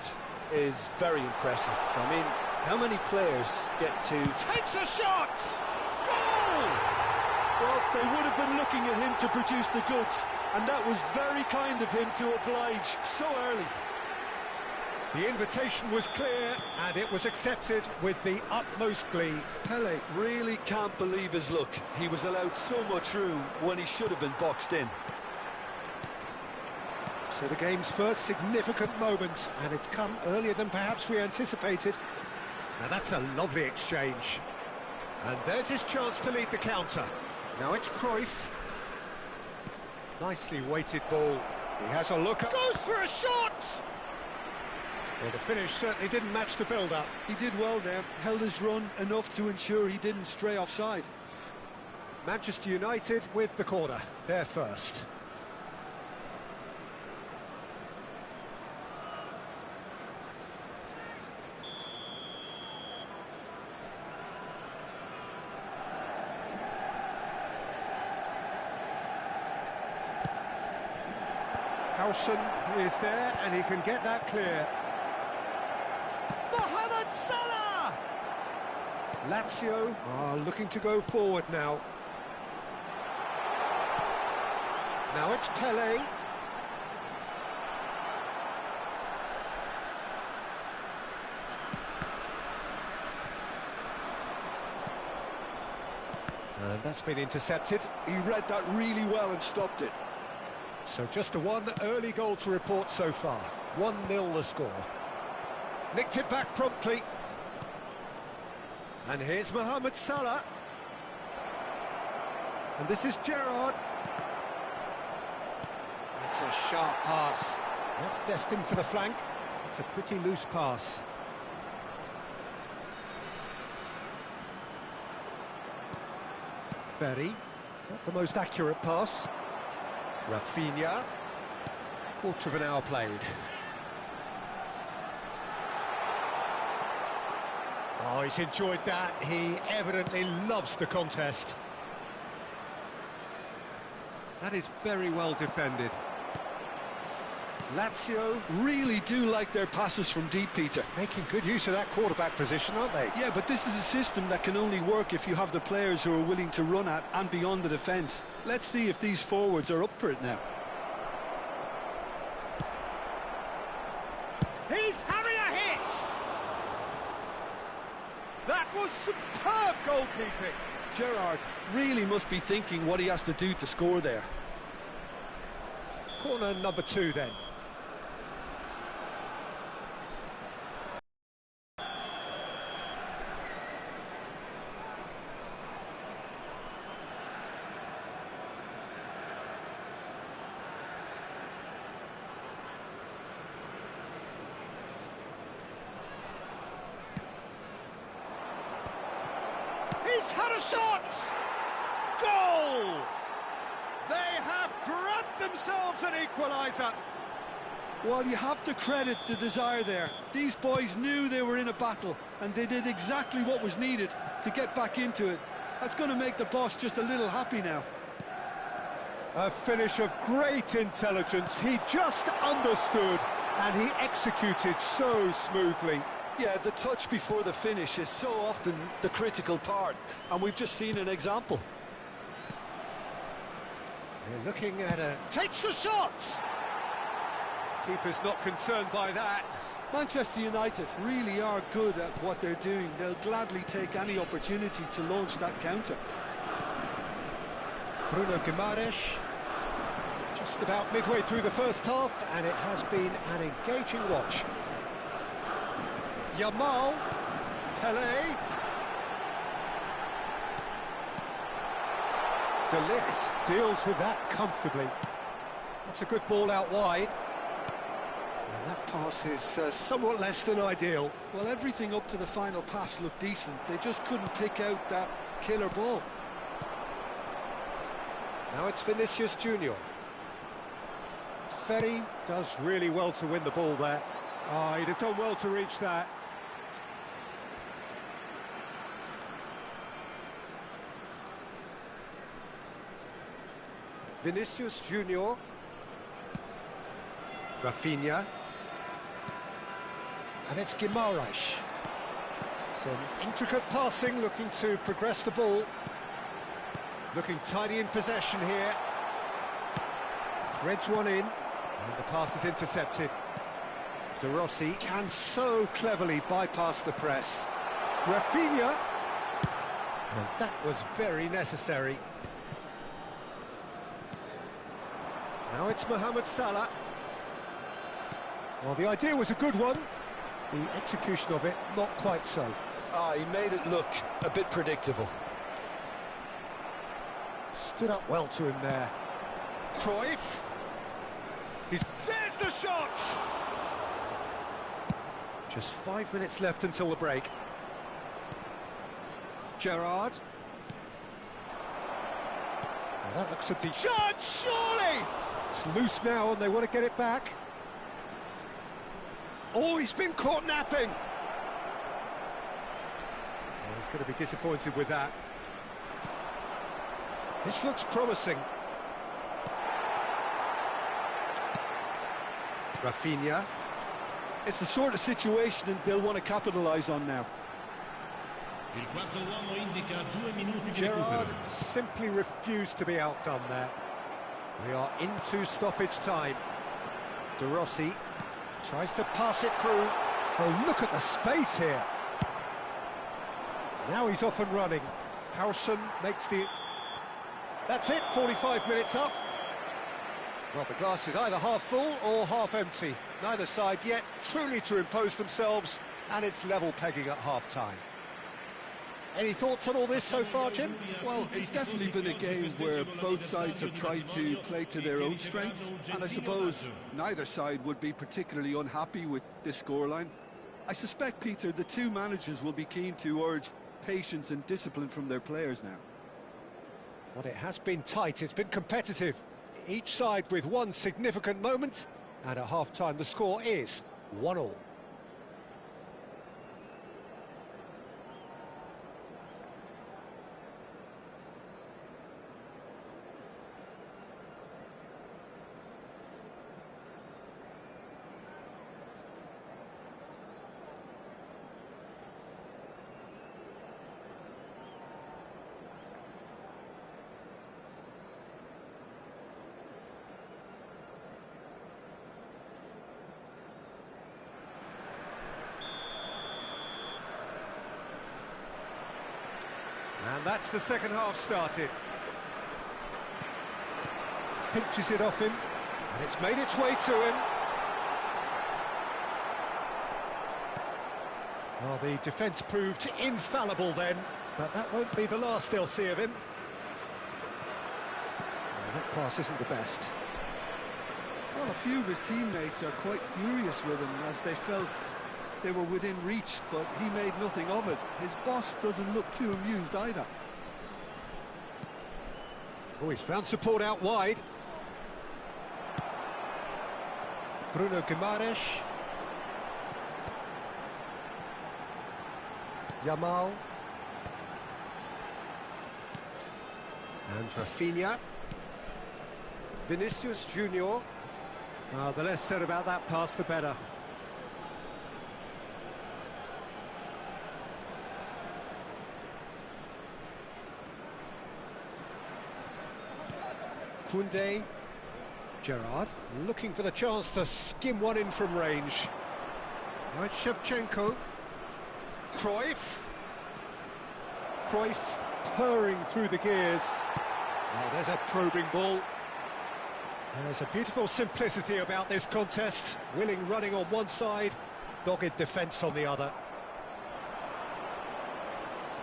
is very impressive. I mean, how many players get to... Takes a shot! Goal! Well, they would have been looking at him to produce the goods, and that was very kind of him to oblige so early. The invitation was clear, and it was accepted with the utmost glee. Pele really can't believe his luck. He was allowed so much room when he should have been boxed in. So the game's first significant moment, and it's come earlier than perhaps we anticipated. Now that's a lovely exchange. And there's his chance to lead the counter. Now it's Cruyff. Nicely weighted ball. He has a look at... Goes for a shot! Well, the finish certainly didn't match the build-up. He did well there, held his run enough to ensure he didn't stray offside. Manchester United with the corner. They're first. Howson is there, and he can get that clear. Mohamed Salah! Lazio are looking to go forward now. Now it's Pele. And that's been intercepted. He read that really well and stopped it. So just one early goal to report so far. 1-0 the score. Nicked it back promptly. And here's Mohamed Salah. And this is Gerrard. It's a sharp pass. That's destined for the flank. It's a pretty loose pass. Berry. Not the most accurate pass. Rafinha. Quarter of an hour played. Oh, he's enjoyed that. He evidently loves the contest. That is very well defended. Lazio really do like their passes from deep, Peter. making good use of that quarterback position, aren't they? Yeah, but this is a system that can only work if you have the players who are willing to run at and beyond the defence. Let's see if these forwards are up for it now. He's having a hit! That was superb goalkeeping. Gerrard really must be thinking what he has to do to score there. Corner number 2 then. He's had a shot! Goal! They have grabbed themselves an equaliser. Well, you have to credit the desire there. These boys knew they were in a battle, and they did exactly what was needed to get back into it. That's going to make the boss just a little happy now. A finish of great intelligence. He just understood, and he executed so smoothly. Yeah, the touch before the finish is so often the critical part, and we've just seen an example. They're looking at a... Takes the shot! Keeper's not concerned by that. Manchester United really are good at what they're doing. They'll gladly take any opportunity to launch that counter. Bruno Guimaraes, just about midway through the first half, and it has been an engaging watch. Yamal, De Ligt deals with that comfortably. That's a good ball out wide. And that pass is somewhat less than ideal. Well, everything up to the final pass looked decent. They just couldn't pick out that killer ball. Now it's Vinicius Junior. Ferry does really well to win the ball there. Oh, he'd have done well to reach that. Vinicius Junior. Rafinha. And it's Guimaraes. Some intricate passing, looking to progress the ball. Looking tidy in possession here. Threads one in, and the pass is intercepted. De Rossi can so cleverly bypass the press. Rafinha. And that was very necessary. Now it's Mohamed Salah. Well, the idea was a good one. The execution of it, not quite so. He made it look a bit predictable. Stood up well to him there. Cruyff. There's the shot! Just 5 minutes left until the break. Gerrard. Now that looks a deep shot, surely! It's loose now and they want to get it back. Oh, he's been caught napping. Well, he's going to be disappointed with that. This looks promising. Rafinha. It's the sort of situation that they'll want to capitalise on now. Il quarto uomo indica 2 minuti di Gerrard recupero. simply refused to be outdone there. We are into stoppage time. De Rossi tries to pass it through. Oh, look at the space here. Now he's off and running. Howson makes the... That's it, 45 minutes up. Well, the glass is either half full or half empty. Neither side yet truly to impose themselves, and it's level pegging at half-time. Any thoughts on all this so far, Jim? Well, it's definitely been a game where both sides have tried to play to their own strengths, and I suppose neither side would be particularly unhappy with this scoreline. I suspect, Peter, the two managers will be keen to urge patience and discipline from their players now. Well, it has been tight, it's been competitive. Each side with one significant moment, and at half-time the score is 1-1. And that's the second half started. Pinches it off him, and it's made its way to him. Well, the defence proved infallible then, but that won't be the last they'll see of him. Well, that pass isn't the best. Well, a few of his teammates are quite furious with him as they felt they were within reach, but he made nothing of it. His boss doesn't look too amused either. Oh, he's found support out wide. Bruno Guimaraes. Yamal. And Rafinha. Vinicius Junior. The less said about that pass, the better. Koundé. Gerrard looking for the chance to skim one in from range. Now it's Shevchenko. Cruyff. Cruyff purring through the gears. Oh, there's a probing ball. There's a beautiful simplicity about this contest. Willing running on one side, dogged defence on the other.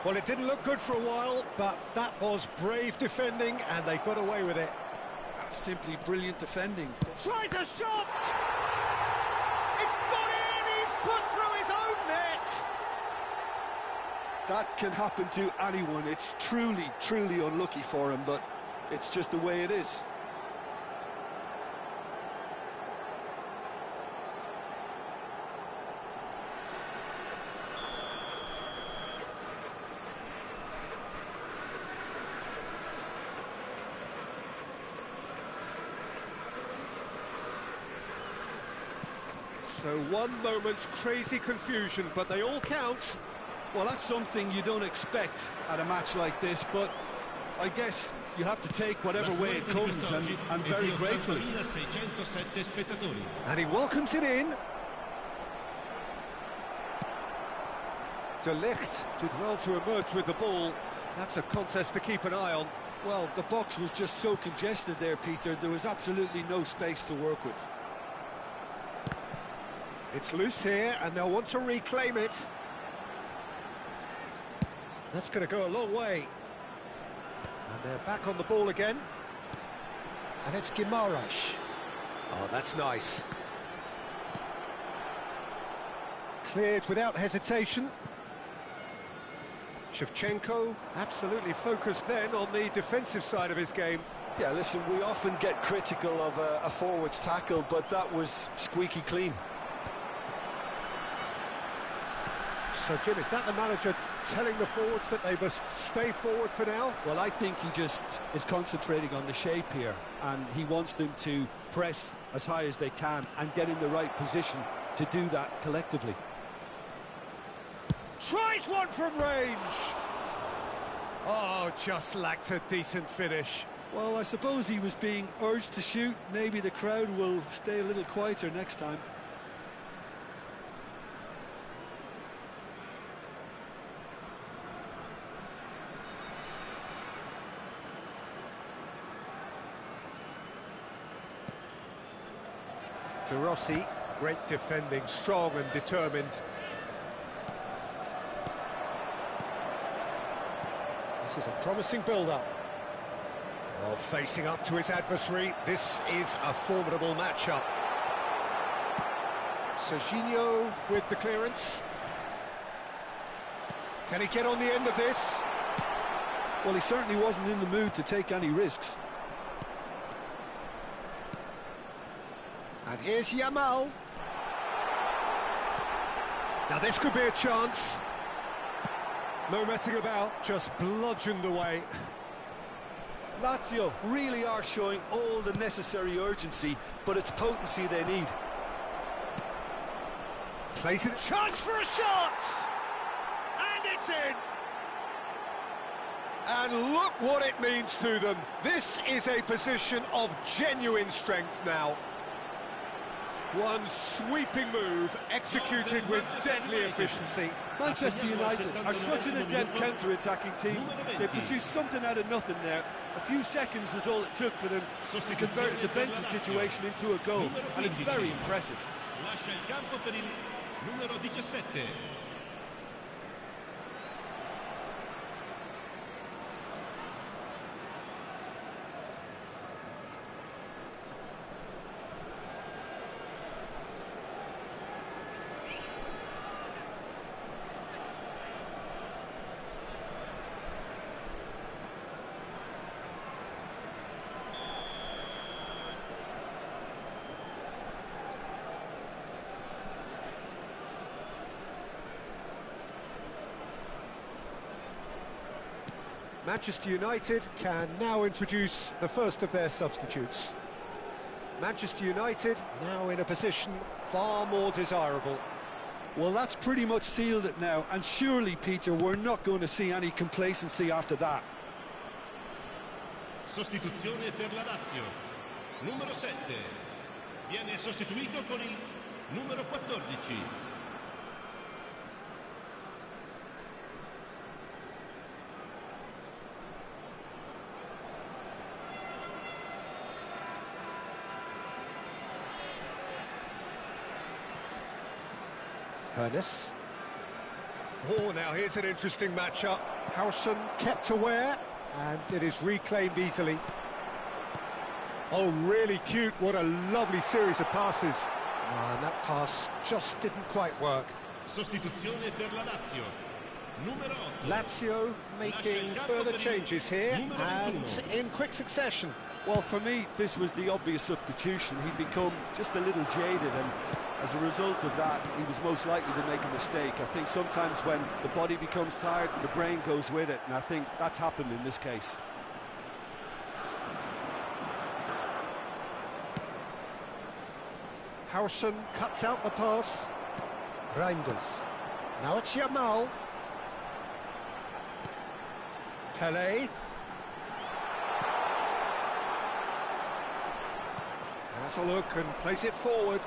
Well, it didn't look good for a while, but that was brave defending, and they got away with it. That's simply brilliant defending. Tries a shot! It's gone in! He's put through his own net! That can happen to anyone. It's truly, truly unlucky for him, but it's just the way it is. So one moment's crazy confusion, but they all count. Well, that's something you don't expect at a match like this, but I guess you have to take whatever way it comes, and very gratefully. And he welcomes it in. De Ligt did well to emerge with the ball. That's a contest to keep an eye on. Well, the box was just so congested there, Peter. There was absolutely no space to work with. It's loose here, and they'll want to reclaim it. That's going to go a long way. And they're back on the ball again. And it's Guimaraes. Oh, that's nice. Cleared without hesitation. Shevchenko absolutely focused then on the defensive side of his game. Yeah, listen, we often get critical of a forward's tackle, but that was squeaky clean. So, Jim, is that the manager telling the forwards that they must stay forward for now? Well, I think he just is concentrating on the shape here, and he wants them to press as high as they can and get in the right position to do that collectively. Tries one from range! Oh, just lacked a decent finish. Well, I suppose he was being urged to shoot. Maybe the crowd will stay a little quieter next time. De Rossi, great defending, strong and determined. This is a promising build-up. Oh, facing up to his adversary, this is a formidable matchup. Serginho with the clearance. Can he get on the end of this? Well, he certainly wasn't in the mood to take any risks. And here's Yamal. Now this could be a chance. No messing about, just bludgeoned away. Lazio really are showing all the necessary urgency, but it's potency they need. Plays it. Chance for a shot! And it's in! And look what it means to them. This is a position of genuine strength now. One sweeping move, executed with deadly efficiency. Manchester United are such an adept counter-attacking team. They produced something out of nothing there. A few seconds was all it took for them to convert a defensive situation into a goal, and it's very impressive. Lascia il campo per il numero 17. Manchester United can now introduce the first of their substitutes. Manchester United now in a position far more desirable. Well, that's pretty much sealed it now, and surely, Peter, we're not going to see any complacency after that. Sostituzione per la Lazio. Numero 7. Viene sostituito con il numero 14. Ernest. Oh, now here's an interesting matchup. Howson kept aware, and it is reclaimed easily. Oh, really cute. What a lovely series of passes. And that pass just didn't quite work. Sostituzione per la Lazio. Numero 8. Lazio making further changes here, and in quick succession. Well, for me, this was the obvious substitution. He'd become just a little jaded, and as a result of that, he was most likely to make a mistake. I think sometimes when the body becomes tired, the brain goes with it, and I think that's happened in this case. Howson cuts out the pass. Reinders. Now it's Yamal. Pele. Has a look and plays it forward.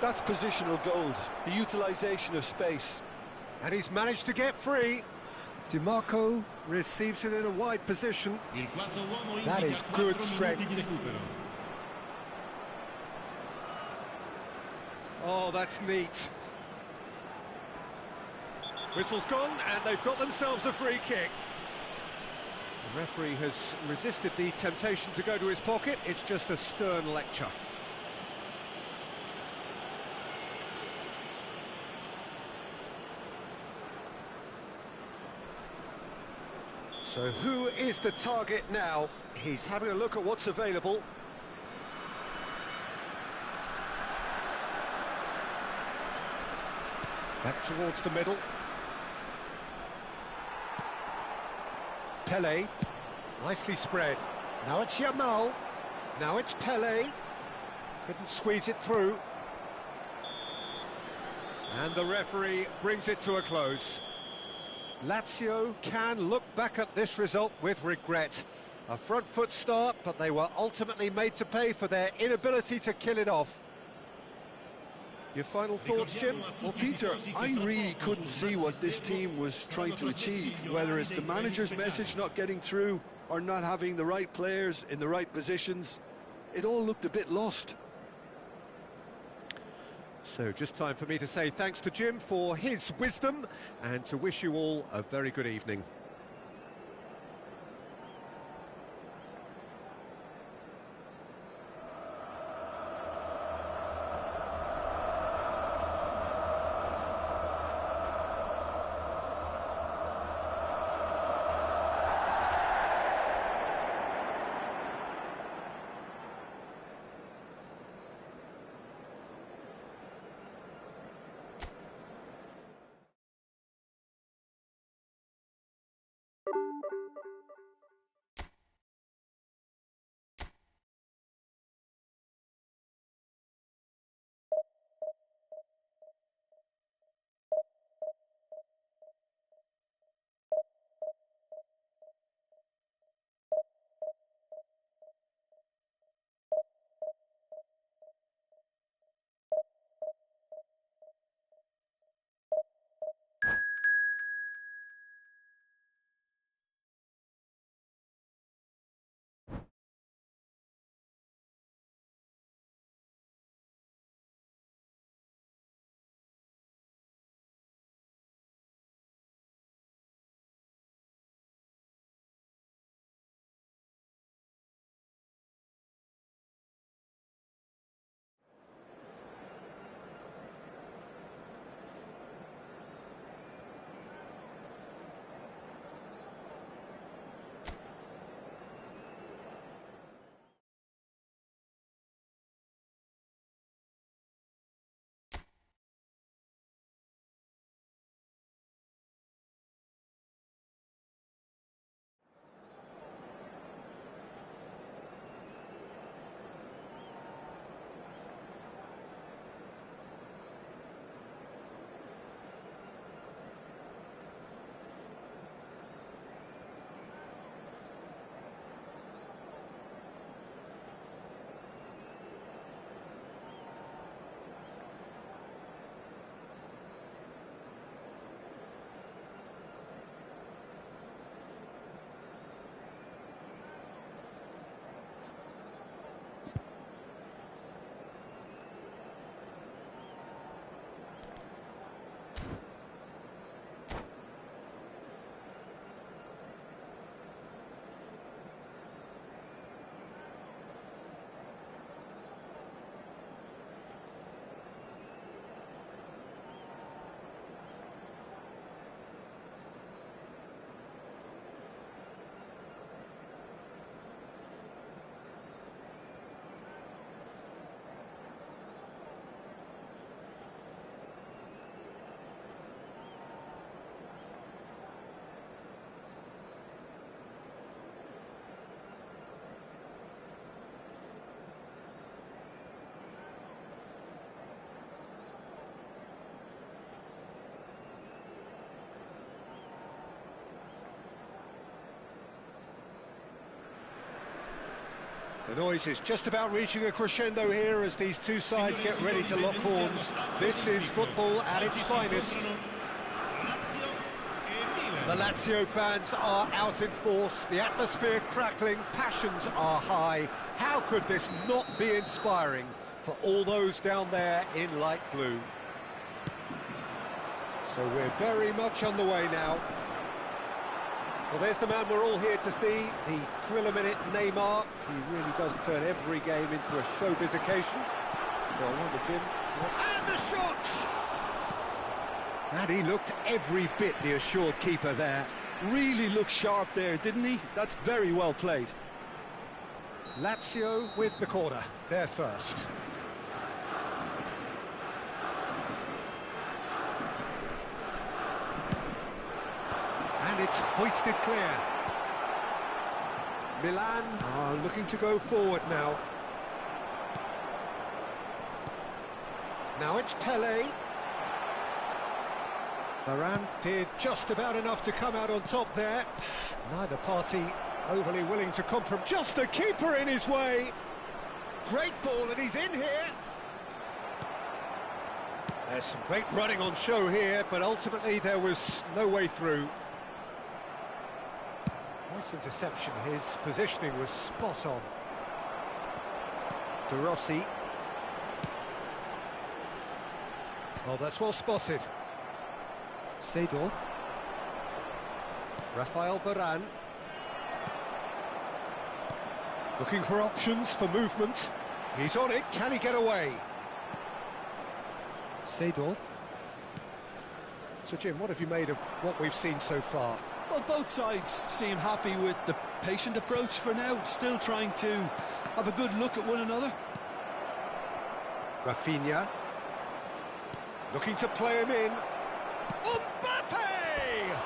That's positional gold, the utilisation of space. And he's managed to get free. DiMarco receives it in a wide position. Il quarto uomo That indica is 4 good minuti strength. di recupero. Oh, that's neat. Whistle's gone, and they've got themselves a free kick. The referee has resisted the temptation to go to his pocket. It's just a stern lecture. So who is the target now? He's having a look at what's available. Back towards the middle. Pele, nicely spread. Now it's Yamal. Now it's Pele. Couldn't squeeze it through. And the referee brings it to a close. Lazio can look back at this result with regret. A front foot start, but they were ultimately made to pay for their inability to kill it off. Your final thoughts, Jim? Well, Peter, I really couldn't see what this team was trying to achieve, whether it's the manager's message not getting through or not having the right players in the right positions. It all looked a bit lost. So just time for me to say thanks to Jim for his wisdom and to wish you all a very good evening. The noise is just about reaching a crescendo here as these two sides get ready to lock horns. This is football at its finest. The Lazio fans are out in force, the atmosphere crackling, passions are high. How could this not be inspiring for all those down there in light blue? So we're very much on the way now. Well, there's the man we're all here to see, the thriller-minute Neymar. He really does turn every game into a showbiz occasion. So I wonder, Jim... And the shot! And he looked every bit the assured keeper there. Really looked sharp there, didn't he? That's very well played. Lazio with the corner, they're first. And it's hoisted clear. Milan are looking to go forward now. Now it's Pele. Varane did just about enough to come out on top there. Neither party overly willing to compromise. Just the keeper in his way. Great ball, and he's in here. There's some great running on show here, but ultimately there was no way through. Nice interception. His positioning was spot on. De Rossi. Oh, that's well spotted. Seedorf. Rafael Varane. Looking for options for movement. He's on it. Can he get away? Seedorf. So, Jim, what have you made of what we've seen so far? Well, both sides seem happy with the patient approach for now, still trying to have a good look at one another. Rafinha. Looking to play him in. Mbappe!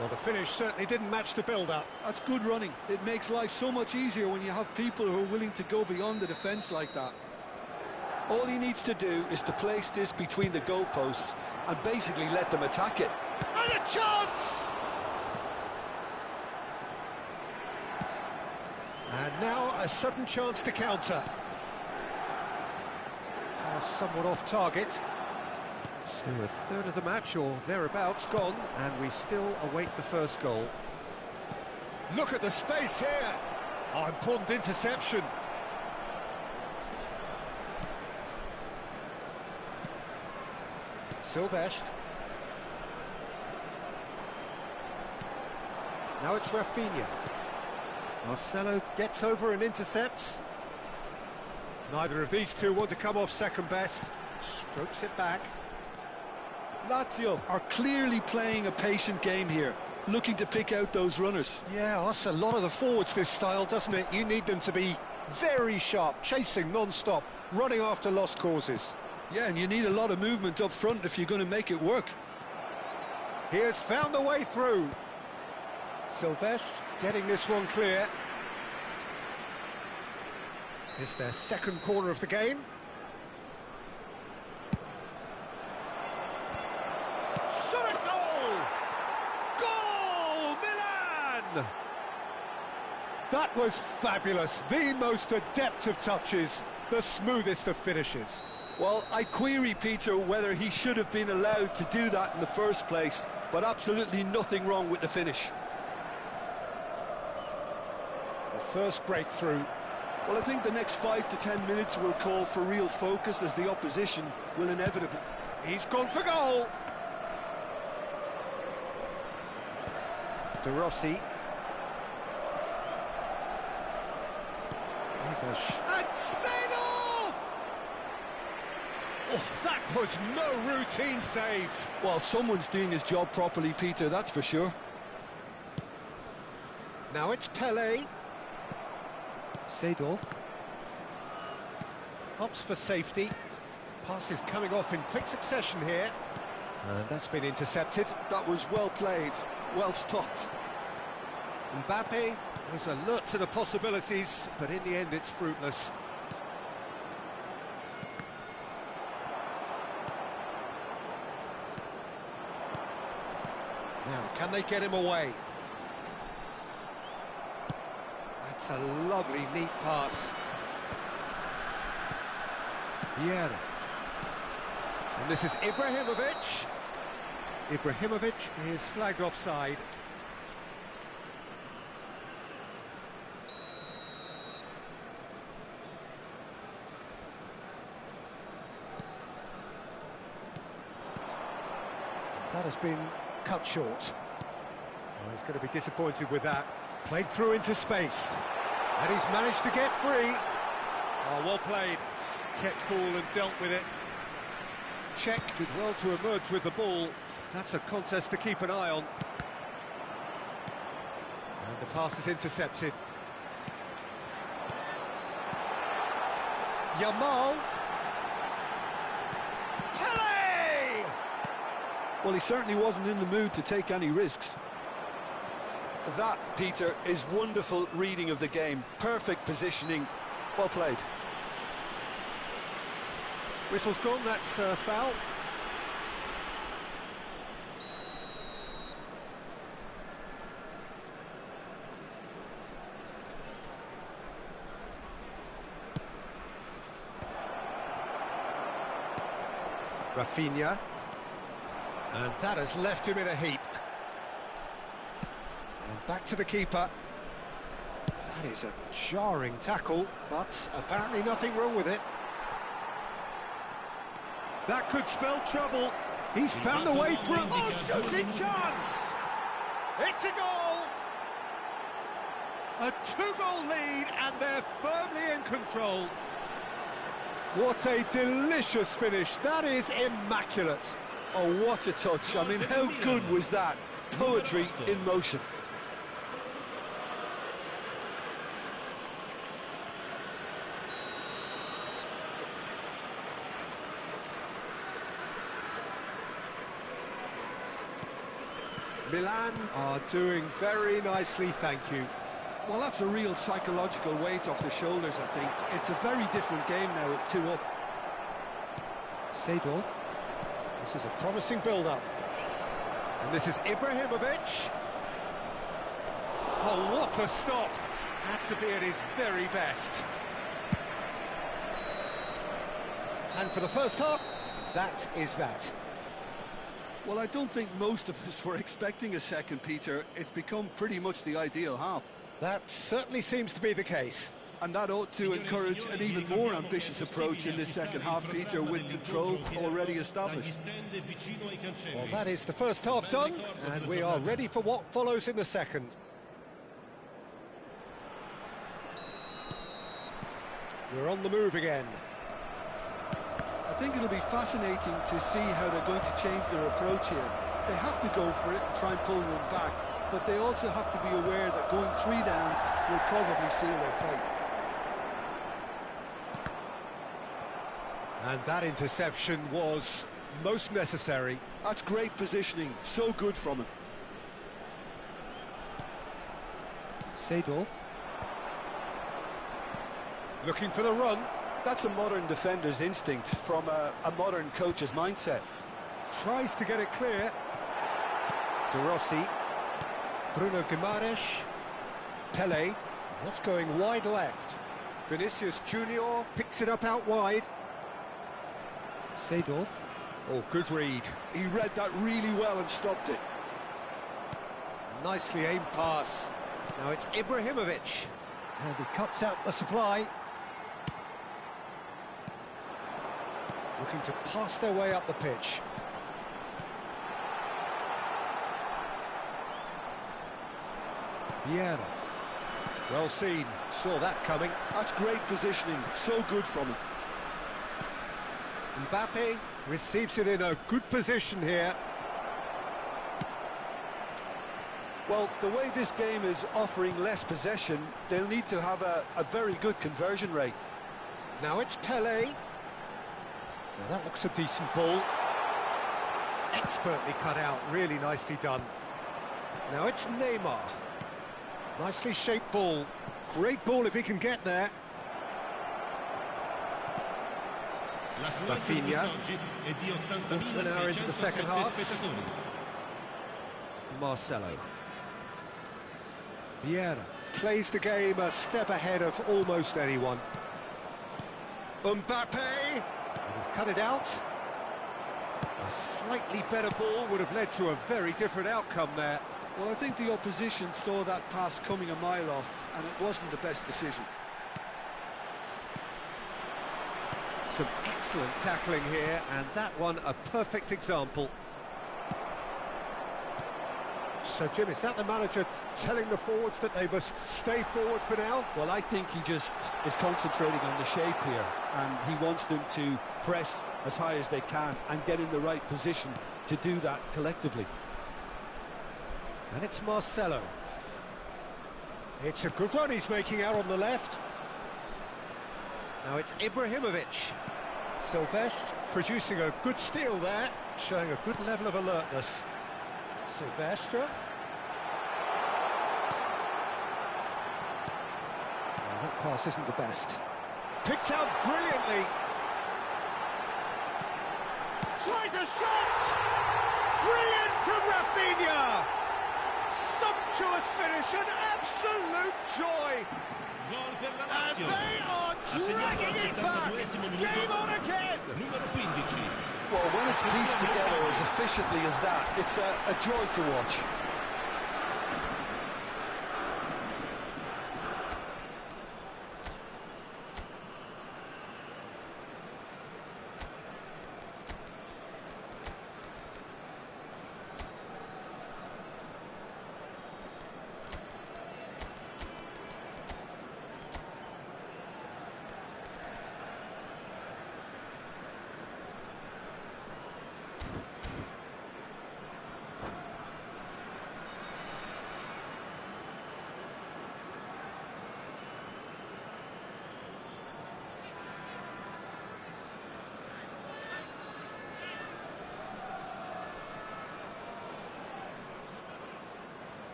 Well, the finish certainly didn't match the build-up. That's good running. It makes life so much easier when you have people who are willing to go beyond the defence like that. All he needs to do is to place this between the goalposts and basically let them attack it. And a chance! And now a sudden chance to counter. Pass somewhat off target. So a third of the match or thereabouts gone, and we still await the first goal. Look at the space here. Oh, important interception. Silvestre. Now it's Rafinha. Marcelo gets over and intercepts. Neither of these two want to come off second best. Strokes it back. Lazio are clearly playing a patient game here, looking to pick out those runners. Yeah, that's a lot of the forwards, this style, doesn't it? You need them to be very sharp, chasing non-stop, running after lost causes. Yeah, and you need a lot of movement up front if you're going to make it work. He has found the way through. Silvestre getting this one clear. It's their second corner of the game. Shot a goal! Goal! Milan! That was fabulous. The most adept of touches, the smoothest of finishes. Well, I query, Peter, whether he should have been allowed to do that in the first place, but absolutely nothing wrong with the finish. The first breakthrough. Well, I think the next 5 to 10 minutes will call for real focus as the opposition will inevitably. He's gone for goal. De Rossi. He's a And Seedorf! Oh, that was no routine save. Well, someone's doing his job properly, Peter, that's for sure. Now it's Pele. Seedorf. Opts for safety. Pass is coming off in quick succession here. And that's been intercepted. That was well played, well stopped. Mbappe was alert to the possibilities, but in the end it's fruitless. Now, can they get him away? And That's a lovely, neat pass. Vieira. And this is Ibrahimovic. Ibrahimovic is flagged offside. That has been cut short. Oh, he's going to be disappointed with that. Played through into space. And he's managed to get free. Oh, well played. Kept cool and dealt with it. Czech did well to emerge with the ball. That's a contest to keep an eye on. And the pass is intercepted. Yamal. Pele! Well, he certainly wasn't in the mood to take any risks. That, Peter, is wonderful reading of the game. Perfect positioning. Well played. Whistle's gone, that's a foul. Rafinha. And that has left him in a heap. And back to the keeper. That is a jarring tackle, but apparently nothing wrong with it. That could spell trouble. He's found a way through. Oh, shooting chance! It's a goal! A two-goal lead, and they're firmly in control. What a delicious finish. That is immaculate. Oh, what a touch. I mean, how good was that? Poetry in motion. Milan are doing very nicely, thank you. Well, that's a real psychological weight off the shoulders, I think. It's a very different game now at 2 up. Seedorf. This is a promising build-up. And this is Ibrahimovic. Oh, what a stop! Had to be at his very best. And for the first half, that is that. Well, I don't think most of us were expecting a second, Peter. It's become pretty much the ideal half. That certainly seems to be the case. And that ought to encourage an even more ambitious approach in this second half, Peter, with control already established. Well, that is the first half done, and we are ready for what follows in the second. We're on the move again. I think it'll be fascinating to see how they're going to change their approach here. They have to go for it and try and pull one back, but they also have to be aware that going 3 down will probably seal their fate. And that interception was most necessary. That's great positioning, so good from him. Seedorf. Looking for the run. That's a modern defender's instinct from a modern coach's mindset. Tries to get it clear. De Rossi. Bruno Guimaraes. Pele. What's going wide left? Vinicius Junior picks it up out wide. Seedorf. Oh, good read. He read that really well and stopped it. Nicely aimed pass. Now it's Ibrahimovic. And he cuts out the supply. Looking to pass their way up the pitch. Vieira. Well seen, saw that coming. That's great positioning, so good from him. Mbappe receives it in a good position here. Well, the way this game is offering less possession, they'll need to have a very good conversion rate. Now it's Pele. Now that looks a decent ball. Expertly cut out, really nicely done. Now it's Neymar. Nicely shaped ball. Great ball if he can get there. Rafinha. Quarter of an hour into the second half. Marcelo. Vieira. plays the game a step ahead of almost anyone. Mbappe! And he's cut it out. A slightly better ball would have led to a very different outcome there. Well, I think the opposition saw that pass coming a mile off, and it wasn't the best decision. Some excellent tackling here, and that one a perfect example. So, Jim, is that the manager telling the forwards that they must stay forward for now? Well, I think he just is concentrating on the shape here, and he wants them to press as high as they can and get in the right position to do that collectively. And it's Marcelo. It's a good run he's making out on the left. Now it's Ibrahimovic. Silvestre producing a good steal there, showing a good level of alertness. Silvestre. Well, that pass isn't the best. Picked out brilliantly. Tries a shot! Brilliant from Rafinha! Sumptuous finish, an absolute joy! And they are dragging it back! Game on again! Well, when it's pieced together as efficiently as that, it's a joy to watch.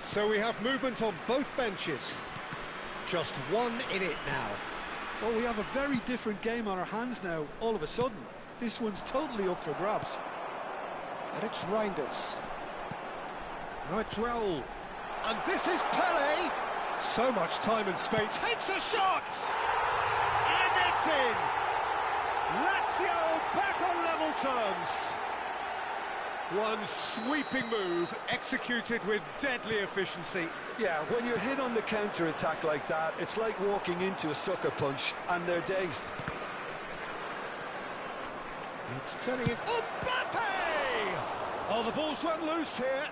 So we have movement on both benches. Just one in it now. Well, we have a very different game on our hands now, all of a sudden. This one's totally up for grabs. And it's Reinders. Now it's Raul. And this is Pele. So much time and space. Takes a shot! And it's in! Lazio back on level terms. One sweeping move, executed with deadly efficiency. Yeah, when you're hit on the counter-attack like that, it's like walking into a sucker punch, and they're dazed. It's turning in. Mbappe! Oh, the ball's run loose here.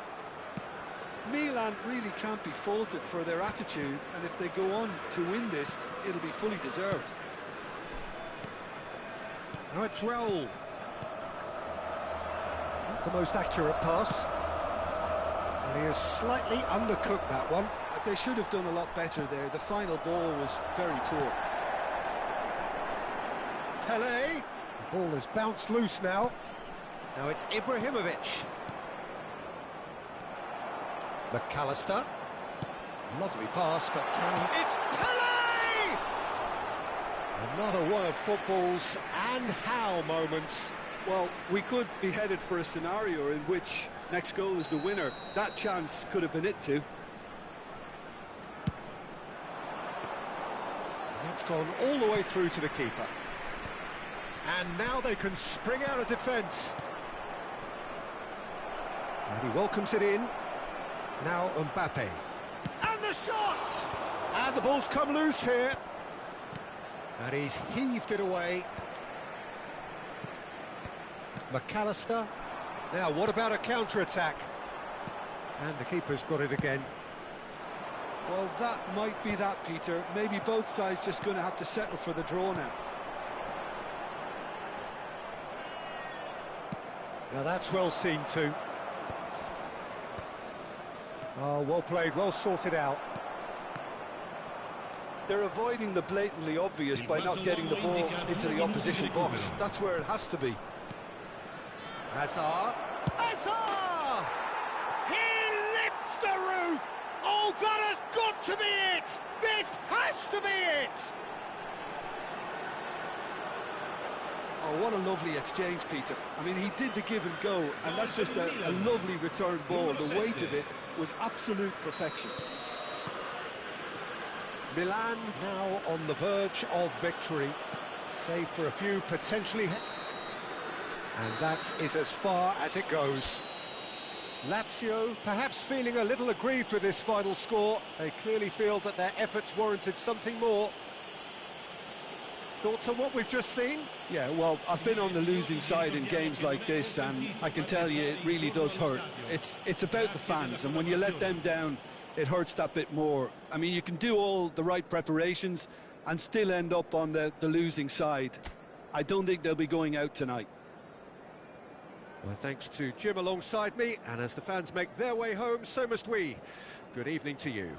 Milan really can't be faulted for their attitude, and if they go on to win this, it'll be fully deserved. Now it's Raul. Not the most accurate pass. And he has slightly undercooked that one. They should have done a lot better there. The final ball was very poor. Pele. The ball has bounced loose now. Now it's Ibrahimovic. McAllister. Lovely pass, but can he... It's Pele! Another one of football's and how moments. Well, we could be headed for a scenario in which next goal is the winner. That chance could have been it too. That's gone all the way through to the keeper. And now they can spring out of defence. And he welcomes it in. Now Mbappe. And the shot! And the ball's come loose here. And he's heaved it away. McAllister. Now, what about a counter-attack? And the keeper's got it again. Well, that might be that, Peter. Maybe both sides just going to have to settle for the draw now. Now, that's well seen too. Oh, well played, well sorted out. They're avoiding the blatantly obvious by not getting the ball into the opposition box. That's where it has to be. Hazard. Hazard! He lifts the roof! Oh, that has got to be it! This has to be it! Oh, what a lovely exchange, Peter. I mean, he did the give and go, and that's just a lovely return ball. The weight of it was absolute perfection. Milan now on the verge of victory, save for a few potentially... And that is as far as it goes. Lazio perhaps feeling a little aggrieved with this final score. They clearly feel that their efforts warranted something more. Thoughts on what we've just seen? Yeah, well, I've been on the losing side in games like this, and I can tell you it really does hurt. It's about the fans, and when you let them down, it hurts that bit more. I mean, you can do all the right preparations and still end up on the losing side. I don't think they'll be going out tonight. Well, thanks to Jim alongside me, and as the fans make their way home, so must we. Good evening to you.